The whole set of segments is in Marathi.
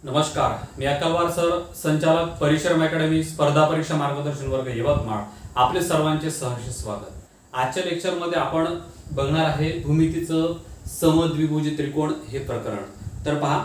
नमस्कार, मी अकलवार सर, संचालक परिश्रम अकॅडमी स्पर्धा परीक्षा मार्गदर्शन वर्ग यवतमाळ. आपले सर्वांचे सहर्ष स्वागत. आजच्या लेक्चरमध्ये आपण बघणार आहे भूमितीचं समद्विभुज त्रिकोण हे प्रकरण. तर पहा,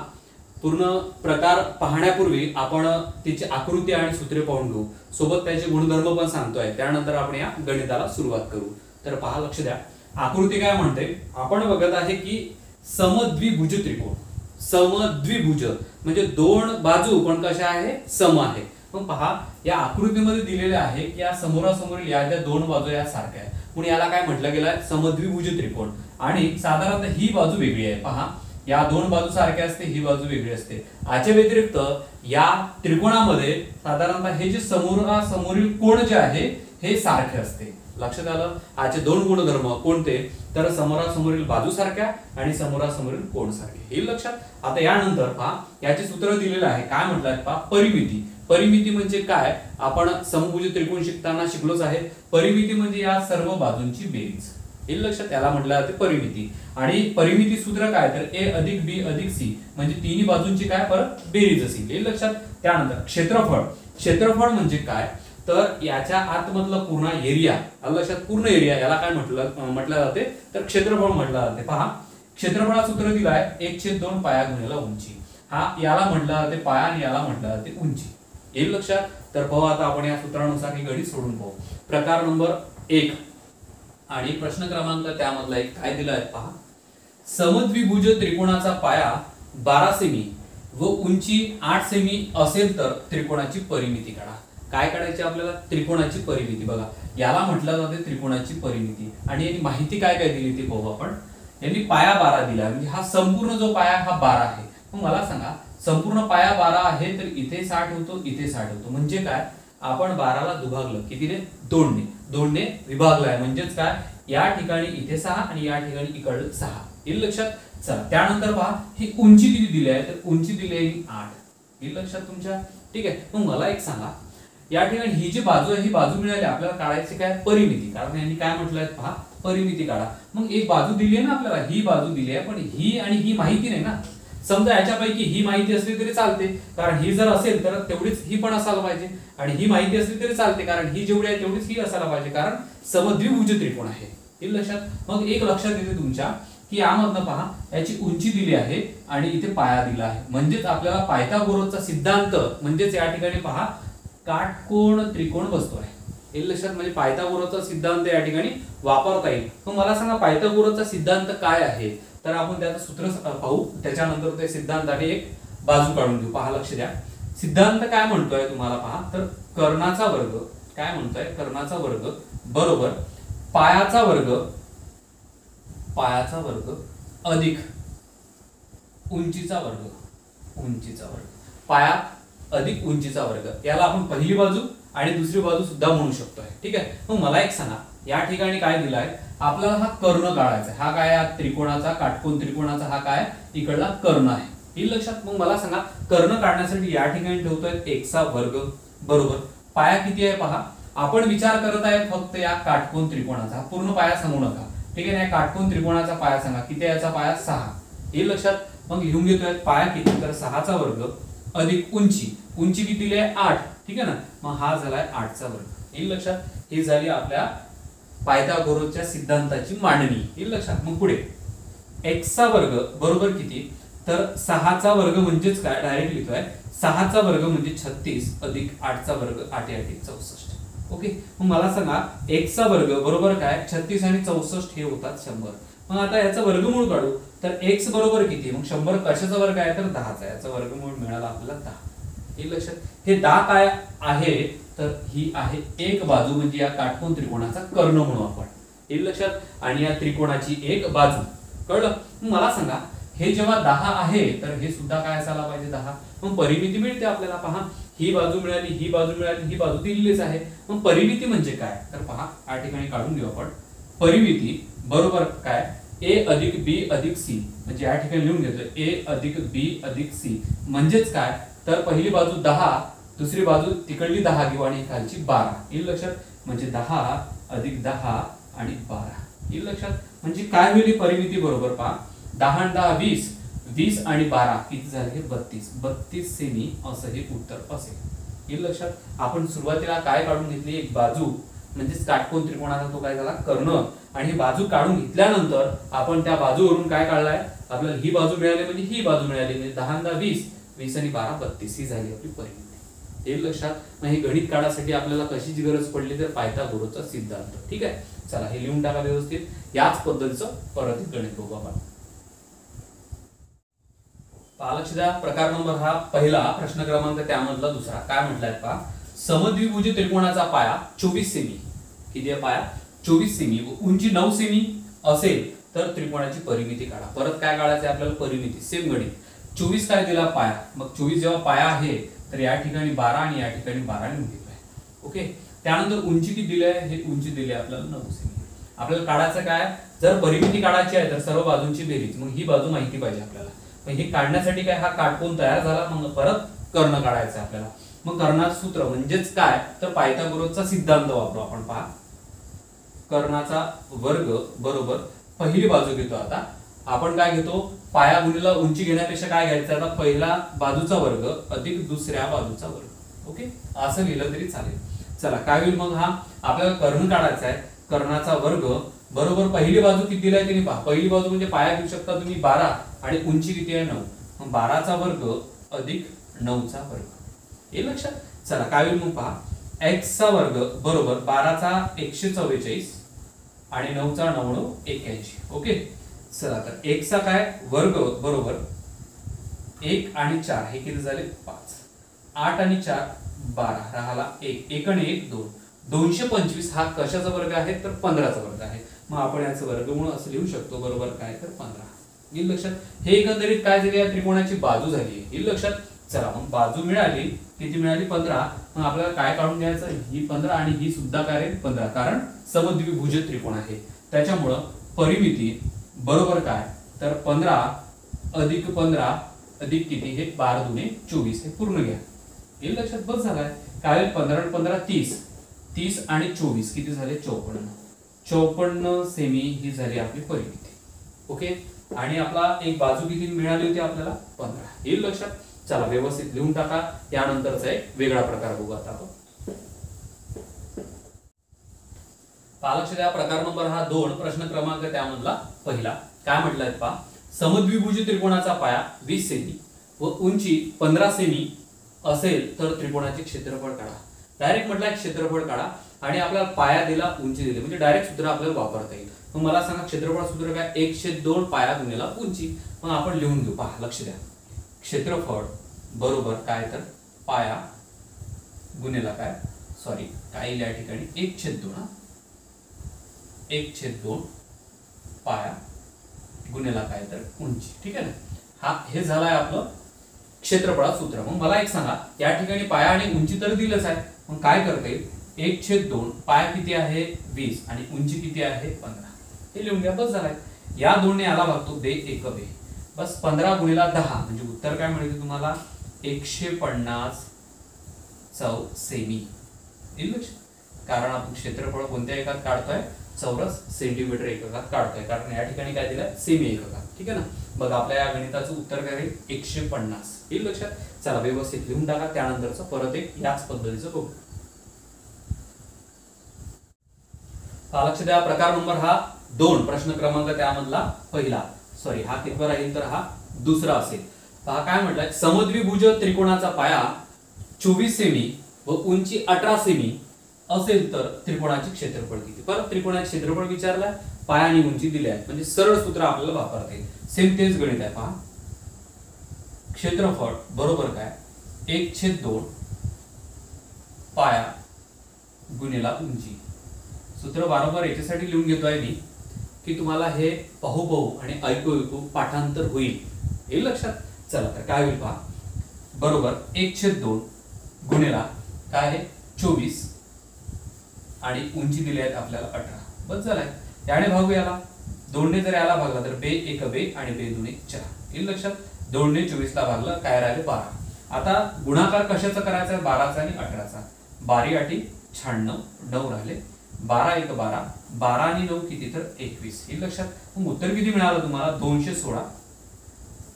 पूर्ण प्रकार पाहण्यापूर्वी आपण त्याची आकृती आणि सूत्रे पाहून घेऊ, सोबत त्याचे गुणधर्म पण सांगतोय. त्यानंतर आपण या गणिताला सुरुवात करू. तर पहा, लक्ष द्या, आकृती काय म्हणते. आपण बघत आहे की समद्विभुज त्रिकोण. समद्विभुज म्हणजे दोन बाजू पण कशा आहे, सम आहे. पण पहा, या आकृतीमध्ये दिलेले आहे की या समोरासमोरील या ज्या दोन बाजू या सारख्या आहे, म्हणून याला काय म्हटलं गेलं आहे, समद्विभुज त्रिकोण. आणि साधारणतः ही बाजू वेगळी आहे. पहा, या दोन बाजू सारख्या असते, ही बाजू वेगळी असते. याच्या व्यतिरिक्त या त्रिकोणामध्ये साधारणतः हे जे समोरासमोरील कोण जे आहे हे सारखे असते. लक्षात आलं. याचे दोन गुणधर्म कोणते, तर समोरासमोरील बाजू सारख्या आणि समोरासमोरील कोण सारखे, हे लक्षात. आता यानंतर पहा, याचे सूत्र दिलेलं आहे. काय म्हटलं आहे पहा, परिमिती. परिमिती म्हणजे काय, आपण समभुज त्रिकोण शिकताना शिकलोच आहे. परिमिती म्हणजे या सर्व बाजूंची बेरीज, हे लक्षात. त्याला म्हटलं जाते परिमिती. आणि परिमिती सूत्र काय, तर ए अधिक बी अधिक सी म्हणजे तिन्ही बाजूंची काय परत बेरीज असेल, हे लक्षात. त्यानंतर क्षेत्रफळ. क्षेत्रफळ म्हणजे काय, तर याच्या आतमधला पूर्ण एरिया, लक्षात, पूर्ण एरिया याला काय म्हटलं जाते, तर क्षेत्रफळ म्हटलं जाते. पहा, क्षेत्रफळा सूत्र दिलं आहे 1/2 पाया गुणिले उंची. हा याला म्हटलं जाते पाया आणि याला म्हटलं जाते उंची, हे लक्षात. तर पाहू आता आपण या सूत्रानुसार ही गणित सोडून पाहू. प्रकार नंबर 1 आणि प्रश्न क्रमांक त्यामधला एक काय दिला आहे पहा. समद्विभुज त्रिकोणाचा पाया 12 सेमी व उंची 8 सेमी असेल तर त्रिकोणाची परिमिती काढा. काय काढायची आपल्याला, त्रिकोणाची परिमिती. बघा, याला म्हटलं जाते त्रिकोणाची परिमिती. आणि याची माहिती काय काय दिली ते पाहू आपण. यांनी पाया 12 दिला, म्हणजे हा संपूर्ण जो पाया हा 12 आहे. मग मला सांगा, संपूर्ण पाया 12 आहे तर इथे 60 होतो, इथे 60 होतो. म्हणजे काय, आपण 12ला दुभागलं कितीने, 2ने विभागलं आहे. म्हणजेच काय, या ठिकाणी इथे 6 आणि या ठिकाणी इकडे 6, हे लक्षात. चला, त्यानंतर पहा, ही उंची किती दिली आहे, तर उंची दिली आहे 8, हे लक्षात तुमच्या. ठीक आहे. मग मला एक सांगा, या ठिकाणी ही जी बाजू आहे ही बाजू मिळाली, आपल्याला काढायची काय, परिमिती. कारण यांनी काय म्हटलंय पहा, परिमिती काढा. मग एक बाजू दिली आहे ना आपल्याला, ही बाजू दिली आहे, पण ही आणि ही माहिती नाही ना. समजा याच्यापैकी ही माहिती असली तरी चालते, कारण ही जर असेल तर तेवढीच ही पण असायला पाहिजे, आणि ही माहिती असली तरी चालते कारण ही जेवढी आहे तेवढीच ही असायला पाहिजे, कारण समद्विभुज त्रिकोण आहे, हे लक्षात. मग एक लक्षात येते तुमच्या की यामधनं पहा, याची उंची दिली आहे आणि इथे पाया दिला आहे. म्हणजेच आपल्याला पायथागोरसचा सिद्धांत, म्हणजेच या ठिकाणी पहा काटकोन त्रिकोण बसतो आहे, हे लक्षात. म्हणजे पायथागोरसचा सिद्धांत या ठिकाणी वापरता येईल. मग मला सांगा, पायथागोरसचा सिद्धांत काय आहे, तर आपण त्याचं सूत्र पाहू, त्याच्यानंतर ते सिद्धांताने एक बाजू काढून घेऊ. पहा, लक्ष द्या, सिद्धांत काय म्हणतोय तुम्हाला पहा, तर कर्णाचा वर्ग, काय म्हणतोय, कर्णाचा वर्ग बरोबर पायाचा वर्ग अधिक उंचीचा वर्ग, पाया अधिक उंचीचा वर्ग. याला आपण पहिली बाजू आणि दुसरी बाजू सुद्धा म्हणू शकतो. ठीक आहे. मग मला एक सांगा, या ठिकाणी काय दिलाय आपल्याला, हा कर्ण काढायचा. हा काय, त्रिकोणाचा, काटकोन त्रिकोणाचा हा काय, इकडला कर्ण आहे, हे लक्षात. मग मला सांगा, कर्ण काढण्यासाठी या ठिकाणी ठेवतोय x वर्ग बरोबर पाया किती आहे पहा. आपण विचार करत आहे फक्त या काटकोन त्रिकोणाचा, पूर्ण पाया सांगू नका. ठीक आहे. या काटकोन त्रिकोणाचा पाया सांगा किती आहे, याचा पाया 6, हे लक्षात. मग लिहून घेतोय पाया किती, तर 6चा वर्ग अधिक उंची किती दिली आहे, 8. ठीक आहे ना. मग हा झालाय 8चा वर्ग, हे लक्षात. ही झाली आपल्या पायथागोरसच्या सिद्धांताची मांडणी, हे लक्षात. मग पुढे x वर्ग बरोबर किती, तर 6चा वर्ग म्हणजेच काय, डायरेक्ट लिहितोय 6चा वर्ग म्हणजे 36 अधिक 8चा वर्ग 8 8 64. ओके. मग मला सांगा, x वर्ग बरोबर काय, 36 आणि 64 हे होतात 100. मग आता याचं वर्गमूळ काढू, तर x बरोबर किती, मग 100 कशाचा वर्ग आहे, तर 10चा. याचा वर्गमूळ मिळाला आपल्याला 10, हे लक्षात. हे 10 काय आहे, तर ही आहे एक बाजू, म्हणजे या काटकोन त्रिकोणाचा कर्ण म्हणू आपण, हे लक्षात. आणि या त्रिकोणाची एक बाजू, कळलं. मला सांगा, हे जेव्हा 10 आहे तर हे सुद्धा काय असायला पाहिजे, 10. मग परिमिती मिळते आपल्याला. पहा, ही बाजू मिळाली, ही बाजू मिळाली, ही बाजू दिलेलीच आहे. मग परिमिती म्हणजे काय, तर पहा, या ठिकाणी काढून घेऊ आपण. परिमिती बरोबर काय, a अधिक b अधिक c, म्हणजे या ठिकाणी लिहून घेतोय a अधिक b अधिक c. म्हणजेच काय, तर पहिली बाजू 10, दुसरी बाजू तिकडली 10 घेऊ आणि खालची 12, हे लक्षात. म्हणजे 10 अधिक 10 आणि 12, हे लक्षात. म्हणजे काय होईल परिमिती बरोबर पहा, 10 आणि 10 20, 20 आणि 12 किती झाले हे 32 सेमी असं हे उत्तर असेल. येईल लक्षात. आपण सुरुवातीला काय काढून घेतली, एक बाजू म्हणजेच काटकोन त्रिकोणाचा तो काय झाला कर्ण, आणि ही बाजू काढून घेतल्यानंतर आपण त्या बाजूवरून काय काढलाय, आपल्याला ही बाजू मिळाली म्हणजे ही बाजू मिळाली, म्हणजे 10 20, 20 आणि 12 32 ही झाली आपली परिमिती. येईल लक्षात. मग हे गणित काढायसाठी आपल्याला कशाची गरज पडली तर पायथागोरसचा सिद्धांत. ठीक आहे, चला हे लिहून टाका व्यवस्थित. याच पद्धतीचं परत एक गणित बघू आपण. लक्ष द्या. प्रकार नंबर हा पहिला, प्रश्न क्रमांक त्यामधला दुसरा. काय म्हटलंय पहा, समद्विभुज त्रिकोणाचा पाया 24 सेमी, किती आहे पाया 24 सेमी व उंची 9 सेमी असेल तर त्रिकोणाची परिमिती काढा. परत काय काढायचं आपल्याला, परिमिती. सेम गणित. 24 काय दिला पाया, मग 24 जेव्हा पाया आहे तर या ठिकाणी 12 आणि या ठिकाणी 12 लिहून घेतोय. ओके. त्यानंतर उंची किती दिली आहे, हे उंची दिली आहे आपल्याला 9 सेमी. आपल्याला काढायचं काय, जर परिमिती काढायची आहे तर सर्व बाजूंची बेरीज, मग ही बाजू माहिती पाहिजे आपल्याला. मग हे काढण्यासाठी काय, हा काटकोन तयार झाला, मग परत कर्ण काढायचं आपल्याला. मग कर्णाचं सूत्र म्हणजेच काय तर पायथागोरसचा सिद्धांत वापरू आपण. पहा, कर्णाचा वर्ग बरोबर पहिली बाजू घेतो. आता आपण काय घेतो, पाया गुणिले उंची घेण्यापेक्षा काय घ्यायचं, आता पहिला बाजूचा वर्ग अधिक दुसऱ्या बाजूचा वर्ग. ओके, असं लिहिलं तरी चालेल. चला काय होईल मग, हा आपल्याला कर्ण काढायचा आहे. कर्णाचा वर्ग बरोबर पहिली बाजू किती दिली आहे तिने पहा. पहिली बाजू म्हणजे पाया घेऊ शकता तुम्ही 12 आणि उंची किती आहे 9, मग 12चा वर्ग अधिक 9चा वर्ग. हे लक्षात. चला काय होईल मग पहा, x चा वर्ग बरोबर 12चा 144 आणि 9चा 9 81. ओके. चला तर x चा काय वर्ग बरोबर 1 आणि 4 हे किती झाले 5, 8 आणि 4 12 राहिला 1, 1 आणि 1 2, 225 हा कशाचा वर्ग आहे तर 15चा वर्ग आहे. मग आपण याचं वर्गमूळ असं लिहू शकतो, बरोबर काय तर 15. येईल लक्षात. हे एकंदरीत काय झाली, या त्रिकोणाची बाजू झाली. येईल लक्षात. चला मग बाजू मिळाली, किती मिळाली 15. मग आपल्याला काय काढून घ्यायचं, ही 15 आणि ही सुद्धा काय रे 15, कारण समद्विभुज त्रिकोण आहे. त्याच्यामुळं परिमिती बरोबर काय तर 15 अधिक 15 अधिक किती हे 12 दुने 24 हे पूर्ण घ्या. येईल लक्षात. बस झालाय. काय 15 आणि 15 30, 30 आणि 24 किती झाले 54. 54 सेमी ही झाली आपली परिमिती. ओके. आणि आपला एक बाजू किती मिळाली होती आपल्याला 15. येईल लक्षात. चला व्यवस्थित लिहून टाका. यानंतरचा एक वेगळा प्रकार बघू आता आपण. लक्ष द्या. प्रकार नंबर हा 2, प्रश्न क्रमांक त्यामधला पहिला. काय म्हटलंय पहा, समद्विभुज त्रिकोणाचा पाया 20 सेमी व उंची 15 सेमी असेल तर त्रिकोणाचे क्षेत्रफळ काढा. डायरेक्ट म्हटलंय क्षेत्रफळ काढा आणि आपल्याला पाया दिला, उंची दिली, म्हणजे डायरेक्ट सूत्र आपल्याला वापरता येईल. मग मला सांगा क्षेत्रफळ सूत्र काय, 1/2 पाया गुणिले उंची. मग आपण लिहून घेऊ. पहा लक्ष द्या. क्षेत्रफळ बरोबर काय तर पाया गुणिले काय, सॉरी काय या ठिकाणी 1/2, 1/2 पाया गुणिले काय तर उंची. ठीक आहे ना. हा हे झालाय आपलं क्षेत्रफळाचं सूत्र. मग मला एक सांगा, या ठिकाणी पाया आणि उंची तर दिलंच आहे, मग काय करता येईल, 1/2 पाया किती आहे 20 आणि उंची किती आहे 15. हे लिहून घ्या. बस झालाय. या दोनने आला भागतो 2 1 2, बस 15 गुणिले 10 म्हणजे उत्तर काय मिळेल तुम्हाला 150 चौ सेमी. येईल लक्षात. कारण आपण क्षेत्रफळ कोणत्या एकात काढतोय, चौरस सेंटीमीटर एककात काढतोय, कारण या ठिकाणी काय दिलंय सेमी एककात. ठीक आहे ना. बघा आपल्या या गणिताचं उत्तर काय आहे 150. येईल लक्षात. चला व्यवस्थित लिहून टाका. त्यानंतरचं परत एक याच पद्धतीचं बघू. लक्ष द्या. प्रकार नंबर हा 2, प्रश्न क्रमांक त्यामधला पहिला. सॉरी हा कितवा राहील तर हा दुसरा असेल. पहा काय म्हटलंय, समद्विभुज त्रिकोणाचा पाया 24 सेमी व उंची 18 सेमी असेल तर त्रिकोणाचे क्षेत्रफळ किती. परत त्रिकोणाचे क्षेत्रफळ विचारलाय, पाया आणि उंची दिली आहे, म्हणजे सरळ सूत्र आपल्याला वापरता येईल. सेम तेच गणित आहे. पहा क्षेत्रफळ बरोबर काय 1/2 पाया गुणिले उंची. सूत्र वारंवार याच्यासाठी लिहून घेतोय मी की तुम्हाला हे पाहू आणि ऐकू पाठांतर होईल. येईल लक्षात. चला तर काय होईल पहा, बरोबर 1/2 गुणिले काय आहे 24 आणि उंची दिली आहे आपल्याला 18. बस झालाय. याने भागू याला, 2 ने जर याला भागला तर 2 1 2 आणि 2 2 4. येईल लक्षात. 2 ने 24 ला भागलं काय राहिले 12. आता गुणाकार कशाचा करायचा आहे 12चा आणि 18चा. 12 8 96 9 राहिले, 12 1 12, 12 आणि 9 किती तर 21. येईल लक्षात. मग उत्तर किती मिळालं तुम्हाला 216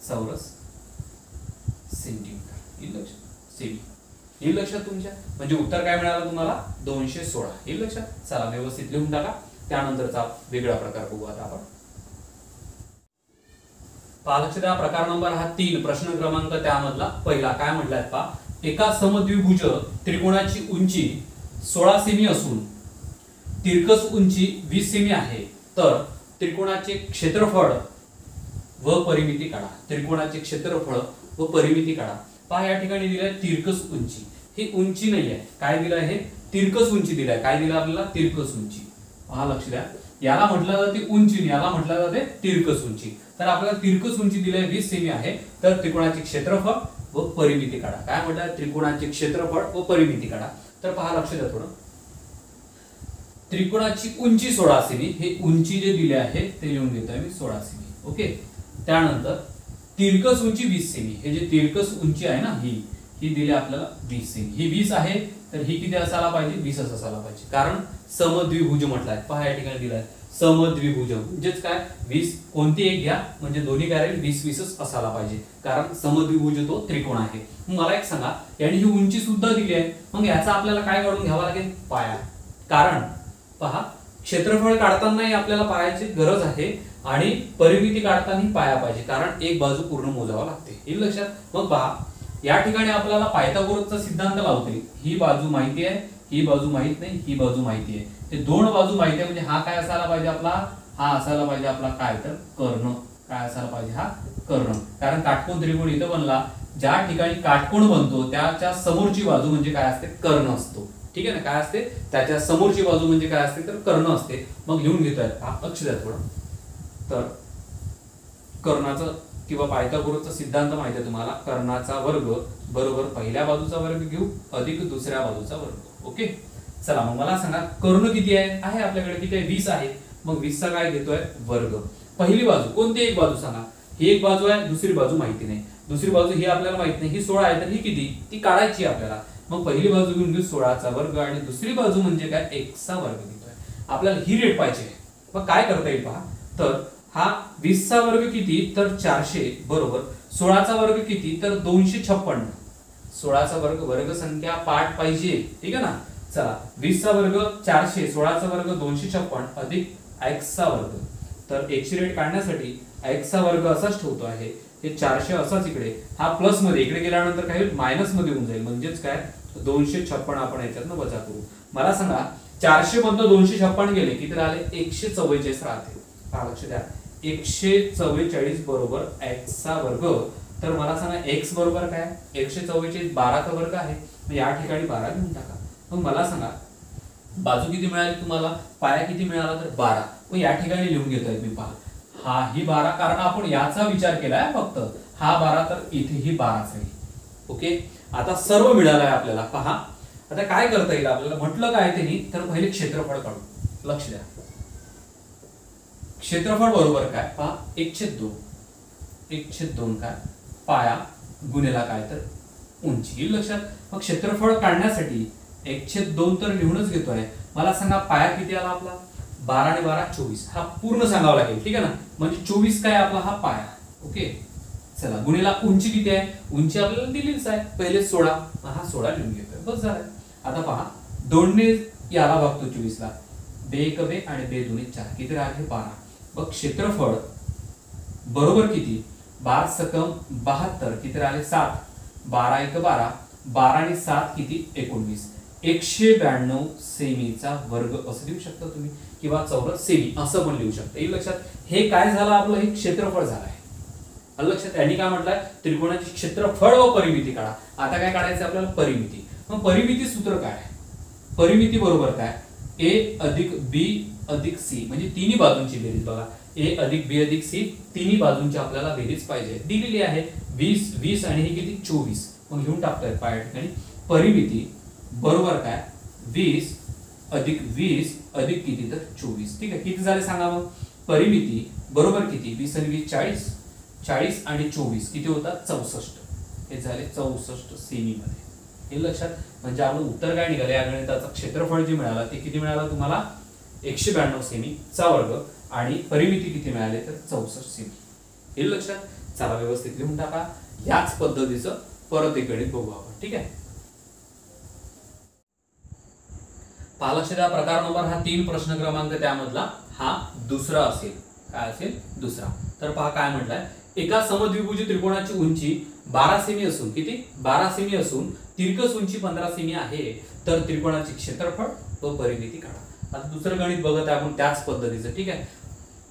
चौरस सेंटीमीटर. येईल लक्षात सेमी. येईल लक्षात तुमच्या. म्हणजे उत्तर काय मिळालं तुम्हाला 216. येईल लक्षात. चला व्यवस्थित लिहून टाका. त्यानंतरचा वेगळा प्रकार बघू आता आपण. लक्ष द्या. प्रकार नंबर हा 3, प्रश्न क्रमांक त्यामधला पहिला काय म्हटलाय पहा. एका समद्विभुज त्रिकोणाची उंची 16 सेमी असून तिरकस उंची 20 सेमी आहे, तर त्रिकोणाचे क्षेत्रफळ व परिमिती काढा. त्रिकोणाचे क्षेत्रफळ व परिमिती काढा. पहा या ठिकाणी दिलंय तिरकस उंची. ही उंची नाही आहे. काय दिलं आहे? तिरकस उंची दिलाय. काय दिलं आपल्याला? तिरकस उंची. पहा लक्ष द्या. याला म्हटलं जाते उंची, याला म्हटलं जाते तिरकस उंची. तर आपल्याला तिरकस उंची दिली 20 सेमी आहे, तर त्रिकोणाचे क्षेत्रफळ व परिमिती काढा. काय म्हटलं? त्रिकोणाचे क्षेत्रफळ व परिमिती काढा. तर पहा लक्ष द्या थोडं. त्रिकोणाची उंची 16 सेमी. हे उंची जे दिले आहे ते लिहून घेतोय मी 16 सेमी. ओके. त्यानंतर तिरकस उंची 20 सेमी. हे जे तिरकस उंची आहे ना, ही दिली आपल्याला 20 सेमी. ही 20 आहे, तर ही किती असायला पाहिजे? 20 असायला पाहिजे. कारण समद्विभुज म्हटलाय. पहा या ठिकाणी दिलाय समद्विभुज. म्हणजेच काय? 20 कोणती एक घ्या म्हणजे दोन्ही काय राहील? 20 असायला पाहिजे. कारण समद्विभुज तो त्रिकोण आहे. मला एक सांगा, याने ही उंची सुद्धा दिली आहे, मग याचा आपल्याला काय काढून घ्यावा लागेल? पाया. कारण पहा क्षेत्रफळ काढतानाही आपल्याला पायाची गरज आहे आणि परिमिती काढतानाही पाया पाहिजे. कारण एक बाजू पूर्ण मोजावा लागते. येईल लक्षात. मग पहा या ठिकाणी आपल्याला पायथागोरसचा सिद्धांत लावते. ही बाजू माहिती आहे, ही बाजू माहित नाही, ही बाजू माहिती आहे. हे दोन बाजू माहिती आहे, म्हणजे हा काय असायला पाहिजे आपला? हा असायला पाहिजे आपला काय? तर कर्ण. काय असायला पाहिजे? हा कर्ण. कारण काटकोन त्रिकोण इथं बनला. ज्या ठिकाणी काटकोन बनतो त्याच्या समोरची बाजू म्हणजे काय असते? कर्ण असतो. ठीक आहे ना. काय असते? त्याच्या समोरची बाजू म्हणजे काय असते? तर कर्ण असते. मग लिहून घेतोय. लक्ष द्या थोडं. तर कर्णाचं किंवा पायथागोरसचा सिद्धांत माहिती आहे तुम्हाला. कर्णाचा वर्ग बरोबर पहिल्या बाजूचा वर्ग घेऊ अधिक दुसऱ्या बाजूचा वर्ग. ओके. चला मग मला सांगा कर्ण किती आहे? आपल्याकडे किती आहे? 20 आहे. मग 20 चा काय घेतोय? वर्ग. पहिली बाजू कोणती? एक बाजू सांगा. ही एक बाजू आहे, दुसरी बाजू माहिती नाही. दुसरी बाजू ही आपल्याला माहित नाही. ही 16 आहे, तर ही किती? ती काढायची आपल्याला. मग पहिली बाजू घेऊन घेऊ 16चा वर्ग आणि दुसरी बाजू म्हणजे काय? 1 चा वर्ग घेतोय. आपल्याला ही रेट पाहिजे. मग काय करता येईल पहा. तर हा 20 चा वर्ग किती? तर 400 बरोबर 16 चा वर्ग किती? तर 256. 16 चा वर्ग वर्ग संख्या पाठ पाहिजे. ठीक आहे ना. चला 20 चा वर्ग 400, 16 चा वर्ग 256 अधिक x चा वर्ग. तर x ची रेट काढण्यासाठी x चा वर्ग असाच ठेवतो आहे. हे 400 असाच इकडे, हा प्लस मध्ये इकडे गेल्यानंतर काय होईल? मायनस मध्ये होऊन जाईल. म्हणजेच काय? 256 आपण याच्यातनं वजा करू. मला सांगा 400 मधनं 256 गेले किती राहिले? 144 राहते. पहा लक्ष द्या. 144 बरोबर x चा वर्ग. तर मला सांगा x बरोबर काय? 144 12 चा वर्ग आहे. मग या ठिकाणी 12 लिहून टाका. मग मला सांगा बाजू किती मिळाली तुम्हाला? पाया किती मिळाला? तर 12. मग या ठिकाणी लिहून घेतोय मी. पहा हा ही 12, कारण आपण याचा विचार केलाय फक्त. हा 12 तर इथेही 12च आहे. ओके. आता सर्व मिळालंय आपल्याला. पहा आता काय करता येईल आपल्याला? म्हटलं काय त्यांनी? तर पहिले क्षेत्रफळ काढू. लक्ष द्या. क्षेत्रफळ बरोबर काय? पहा 1/2. 1/2 काय? पाया गुणिला काय? तर उंची. येईल लक्षात. मग क्षेत्रफळ काढण्यासाठी 1/2 तर लिहूनच घेतोय. मला सांगा पाया किती आला आपला? 12 आणि 12 24. हा पूर्ण सांगावा लागेल. ठीक आहे ना. म्हणजे 24 काय आपला? हा पाया. ओके. चला गुणिला उंची किती आहे? उंची आपल्याला दिलीच आहे. पहिले 16. हा 16 लिहून घेतोय. बस झालं. आता पहा 2 ने याला भागतो 24 ला. 2 1 2 आणि 2 2 4 किती राहिले? 12. मग क्षेत्रफळ बरोबर किती? 12 सकम 72 किती राहिले? 7. 12 1 12, 12 आणि 7 किती? 19. 192 सेमीचा वर्ग असं लिहू शकता तुम्ही, किंवा चौरस सेमी असं पण लिहू शकता. येईल लक्षात. हे काय झालं आपलं? हे क्षेत्रफळ झालं आहे. लक्षात. यांनी काय म्हटलंय? त्रिकोणाचे क्षेत्रफळ व परिमिती काढा. आता काय काढायचं आपल्याला? परिमिती. मग परिमिती सूत्र काय? परिमिती बरोबर काय? a अधिक b अधिक c, म्हणजे तिन्ही बाजूंची बेरीज. बघा a अधिक b अधिक c, तिन्ही बाजूंची आपल्याला बेरीज पाहिजे. दिलेली आहे 20 20 आणि हे किती? 24. मग लिहून टाकतोय पाया ठिकाणी. परिमिती बरोबर काय? 20 अधिक 20 अधिक किती? तर 24. ठीक आहे. किती झाले सांगा मग? परिमिती बरोबर किती? 20 आणि 20 40. 40 आणि 24 किती होतात? 64. हे झाले 64 सेमी मध्ये. हे लक्षात. म्हणजे आपलं उत्तर काय निघालं या गणिताचं? क्षेत्रफळ जे मिळालं ते किती मिळालं तुम्हाला? 192 सेमी चा वर्ग. आणि परिमिती किती मिळाली? तर 64 सेमी. हे लक्षात. चला व्यवस्थित लिहून टाका. याच पद्धतीचं परत एक गणित बघू आपण. ठीक आहे. पहा लक्ष द्या, प्रकार नंबर हा 3 प्रश्न क्रमांक त्यामधला हा दुसरा असेल. काय असेल? दुसरा. तर पहा काय म्हटलंय, एका समद्विभुज त्रिकोणाची उंची 12 सेमी असून किती 12 सेमी असून तिरकस उंची 15 सेमी आहे, तर त्रिकोणाचे क्षेत्रफळ व परिमिती काढा. आता दुसरं गणित बघत आहे आपण त्याच पद्धतीचं. ठीक आहे.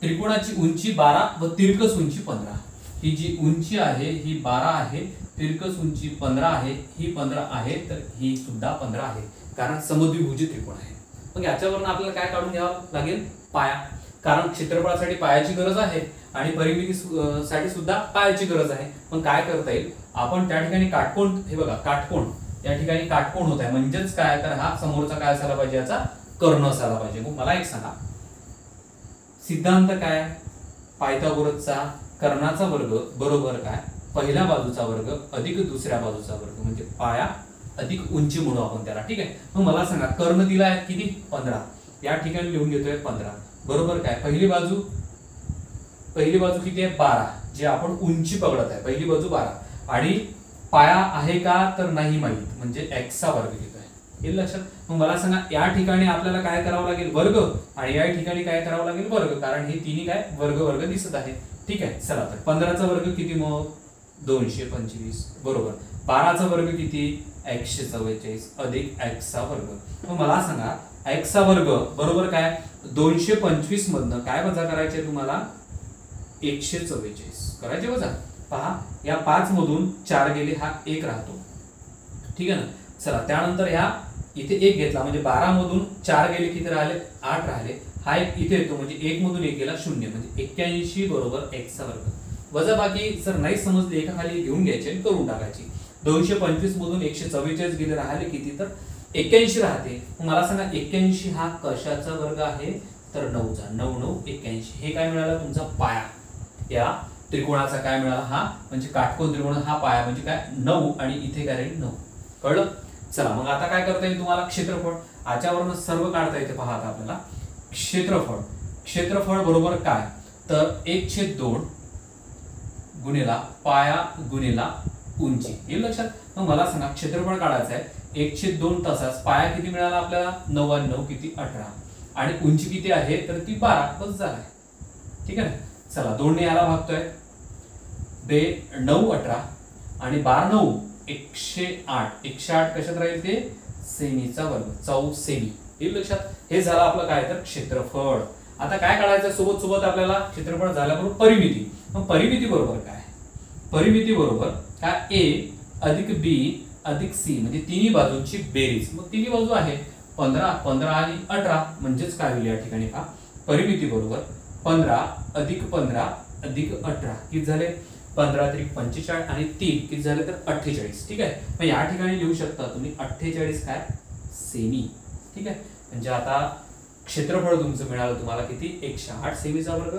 त्रिकोणाची उंची 12 व तिरकस उंची 15. ही जी उंची आहे ही 12 आहे, तिरकस उंची 15 आहे, ही 15 आहे, तर ही सुद्धा 15 आहे, कारण समद्विभुज त्रिकोण आहे. मग याच्यावरून आपल्याला काय काढून घ्यावं लागेल? पाया. कारण क्षेत्रफळासाठी पायाची गरज आहे आणि परिमिती साठी सुद्धा पायाची गरज आहे. मग काय करता येईल? आपण त्या ठिकाणी काटकोन, हे बघा काटकोन, या ठिकाणी काटकोन होत आहे, म्हणजेच काय, तर हा समोरचा काय असायला पाहिजे, याचा कर्ण असायला पाहिजे. मग मला एक सांगा, सिद्धांत काय? पायथागोरसचा कर्णाचा वर्ग बरोबर काय, पहिल्या बाजूचा वर्ग अधिक दुसऱ्या बाजूचा वर्ग, म्हणजे पाया अधिक उंची म्हणू आपण त्याला. ठीक आहे. मग मला सांगा, कर्ण दिला आहे किती? 15. या ठिकाणी लिहून घेतोय 15 बरोबर काय, पहिली बाजू किती आहे? 12, जे आपण उंची पकडत आहे, पहिली बाजू 12, आणि पाया आहे का तर नाही माहित, म्हणजे x चा वर्ग घेतोय. हे लक्षात. मग मला सांगा, या ठिकाणी आपल्याला काय करावं लागेल? वर्ग, आणि या ठिकाणी काय करावं लागेल? वर्ग, कारण हे तिन्ही काय वर्ग दिसत आहे. ठीक आहे. चला तर 15 चा वर्ग किती मग? 225 बरोबर. 12 चा वर्ग किती? 144 अधिक x चा वर्ग. मग मला सांगा, x चा वर्ग बरोबर काय, 225 मधनं काय वजा करायचे तुम्हाला? 144 करायचे वजा. पहा, या 5 मधून 4 गेले, हा 1 राहतो. ठीक आहे ना. चला त्यानंतर ह्या इथे 1 घेतला, म्हणजे 12 मधून 4 गेले, किती राहिले? 8 राहिले. हा एक इथे येतो, म्हणजे 1 मधून 1 गेला 0, म्हणजे 81 बरोबर x चा वर्ग. वजा बाकी जर नाही समजले, एका खाली घेऊन घ्यायची आणि करून टाकायची. 225 मधून 144 गेले, राहिले किती? तर 81 राहते. मला सांगा, 81 हा कशाचा वर्ग आहे? तर 9चा. 9 9 81. हे काय मिळालं? तुमचा पाया. या त्रिकोणाचा काय मिळाला? हा म्हणजे काटकोन त्रिकोण, हा पाया म्हणजे काय? 9, आणि इथे काय राहील? 9. कळलं? चला मग आता काय करता येईल तुम्हाला? क्षेत्रफळ. याच्यावरून सर्व काढता येते. पहा आता आपल्याला क्षेत्रफळ बरोबर काय, तर 1/2 गुणिला पाया गुणिला उंची. हे लक्षात. मग मला सांगा, क्षेत्रफळ काढायचं आहे, 1/2 तासास पाया किती मिळाला आपल्याला? 9 आणि 9 किती? 18, आणि उंची किती आहे? तर ती 12. बस झालाय. ठीक आहे ना. चला 2 ने याला भागतोय, 9 18 आणि 12 9 108. 108 कशात राहील? ते सेमीचा वर्ग, 4 सेमी. हे लक्षात. हे झालं आपलं काय, तर क्षेत्रफळ. आता काय काढायचं सोबत सोबत आपल्याला? क्षेत्रफळ झाल्याबरोबर परिमिती. मग परिमिती बरोबर काय? परिमिती बरोबर काय? a अधिक b अधिक c, म्हणजे तिन्ही बाजूंची बेरीज. मग तिन्ही बाजू आहे 15 15 आणि 18, म्हणजेच काय होईल या ठिकाणी? पहा, परिमिती बरोबर 15 अधिक 15 अधिक 18 किती झाले? 15 त्रिक 45 आणि 3 किती झाले? तर 48. ठीक आहे. मग या ठिकाणी लिहू शकता तुम्ही 48 काय? सेमी. ठीक आहे. म्हणजे आता क्षेत्रफळ तुमचं मिळालं तुम्हाला किती? 108 सेमीचा वर्ग,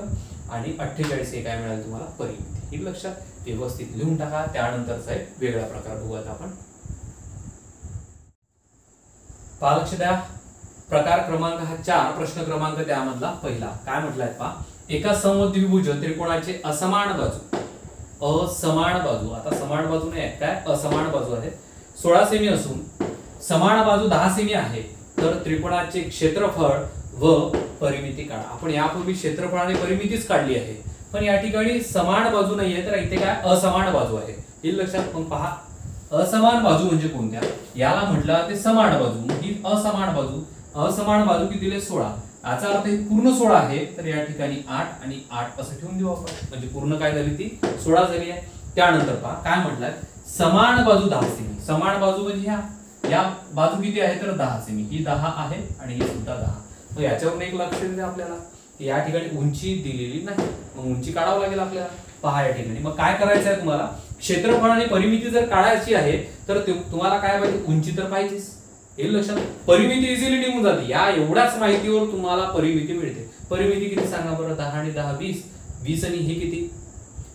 आणि 48 हे काय मिळालं तुम्हाला? परिमिती. हे लक्षात व्यवस्थित लिहून टाका. त्यानंतरचा एक वेगळा प्रकार बघूयात आपण. पहा लक्ष द्या, प्रकार क्रमांक हा 4 प्रश्न क्रमांक त्यामधला पहिला. काय म्हटलंय पहा, एका समद्विभुज त्रिकोणाचे असमान बाजू, आता समान बाजू नाही आहे, काय असमान बाजू आहे, 16 सेमी असून समान बाजू 10 सेमी आहे, तर त्रिकोणाचे क्षेत्रफळ व परिमिती काढा. आपण यापूर्वी क्षेत्रफळ आणि परिमितीच काढली आहे, पण या ठिकाणी समान बाजू नाहीये, तर इथे काय असमान बाजू आहे. हे लक्षात. मग पहा, असमान बाजू म्हणजे कोणत्या? याला म्हटलं ते समान बाजू, ही असमान बाजू. असमान बाजू किती दिले? 16. याचा अर्थ हे पूर्ण 16 आहे, तर या ठिकाणी 8 आणि 8 असं ठेवून देऊ आपण, म्हणजे पूर्ण काय झाली? ती 16 झाली आहे. त्यानंतर पहा काय म्हटलंय, समान बाजू 10 सेमी. समान बाजू म्हणजे या बाजू किती आहे? तर 10 सेमी. ही 10 आहे आणि ही सुद्धा 10. मग याच्यावरून एक लक्षात येते आपल्याला, या ठिकाणी उंची दिलेली नाही, मग उंची काढावं लागेल आपल्याला. पहा या ठिकाणी मग काय करायचं आहे तुम्हाला? क्षेत्रफळ आणि परिमिती जर काढायची आहे, तर तुम्हाला काय पाहिजे? उंची तर पाहिजेच. हे लक्षात. परिमिती इझिली निघून जाते. या एवढ्याच माहितीवर तुम्हाला परिमिती मिळते. परिमिती किती सांगा बरं? 10 आणि 10 20. 20 आणि हे किती?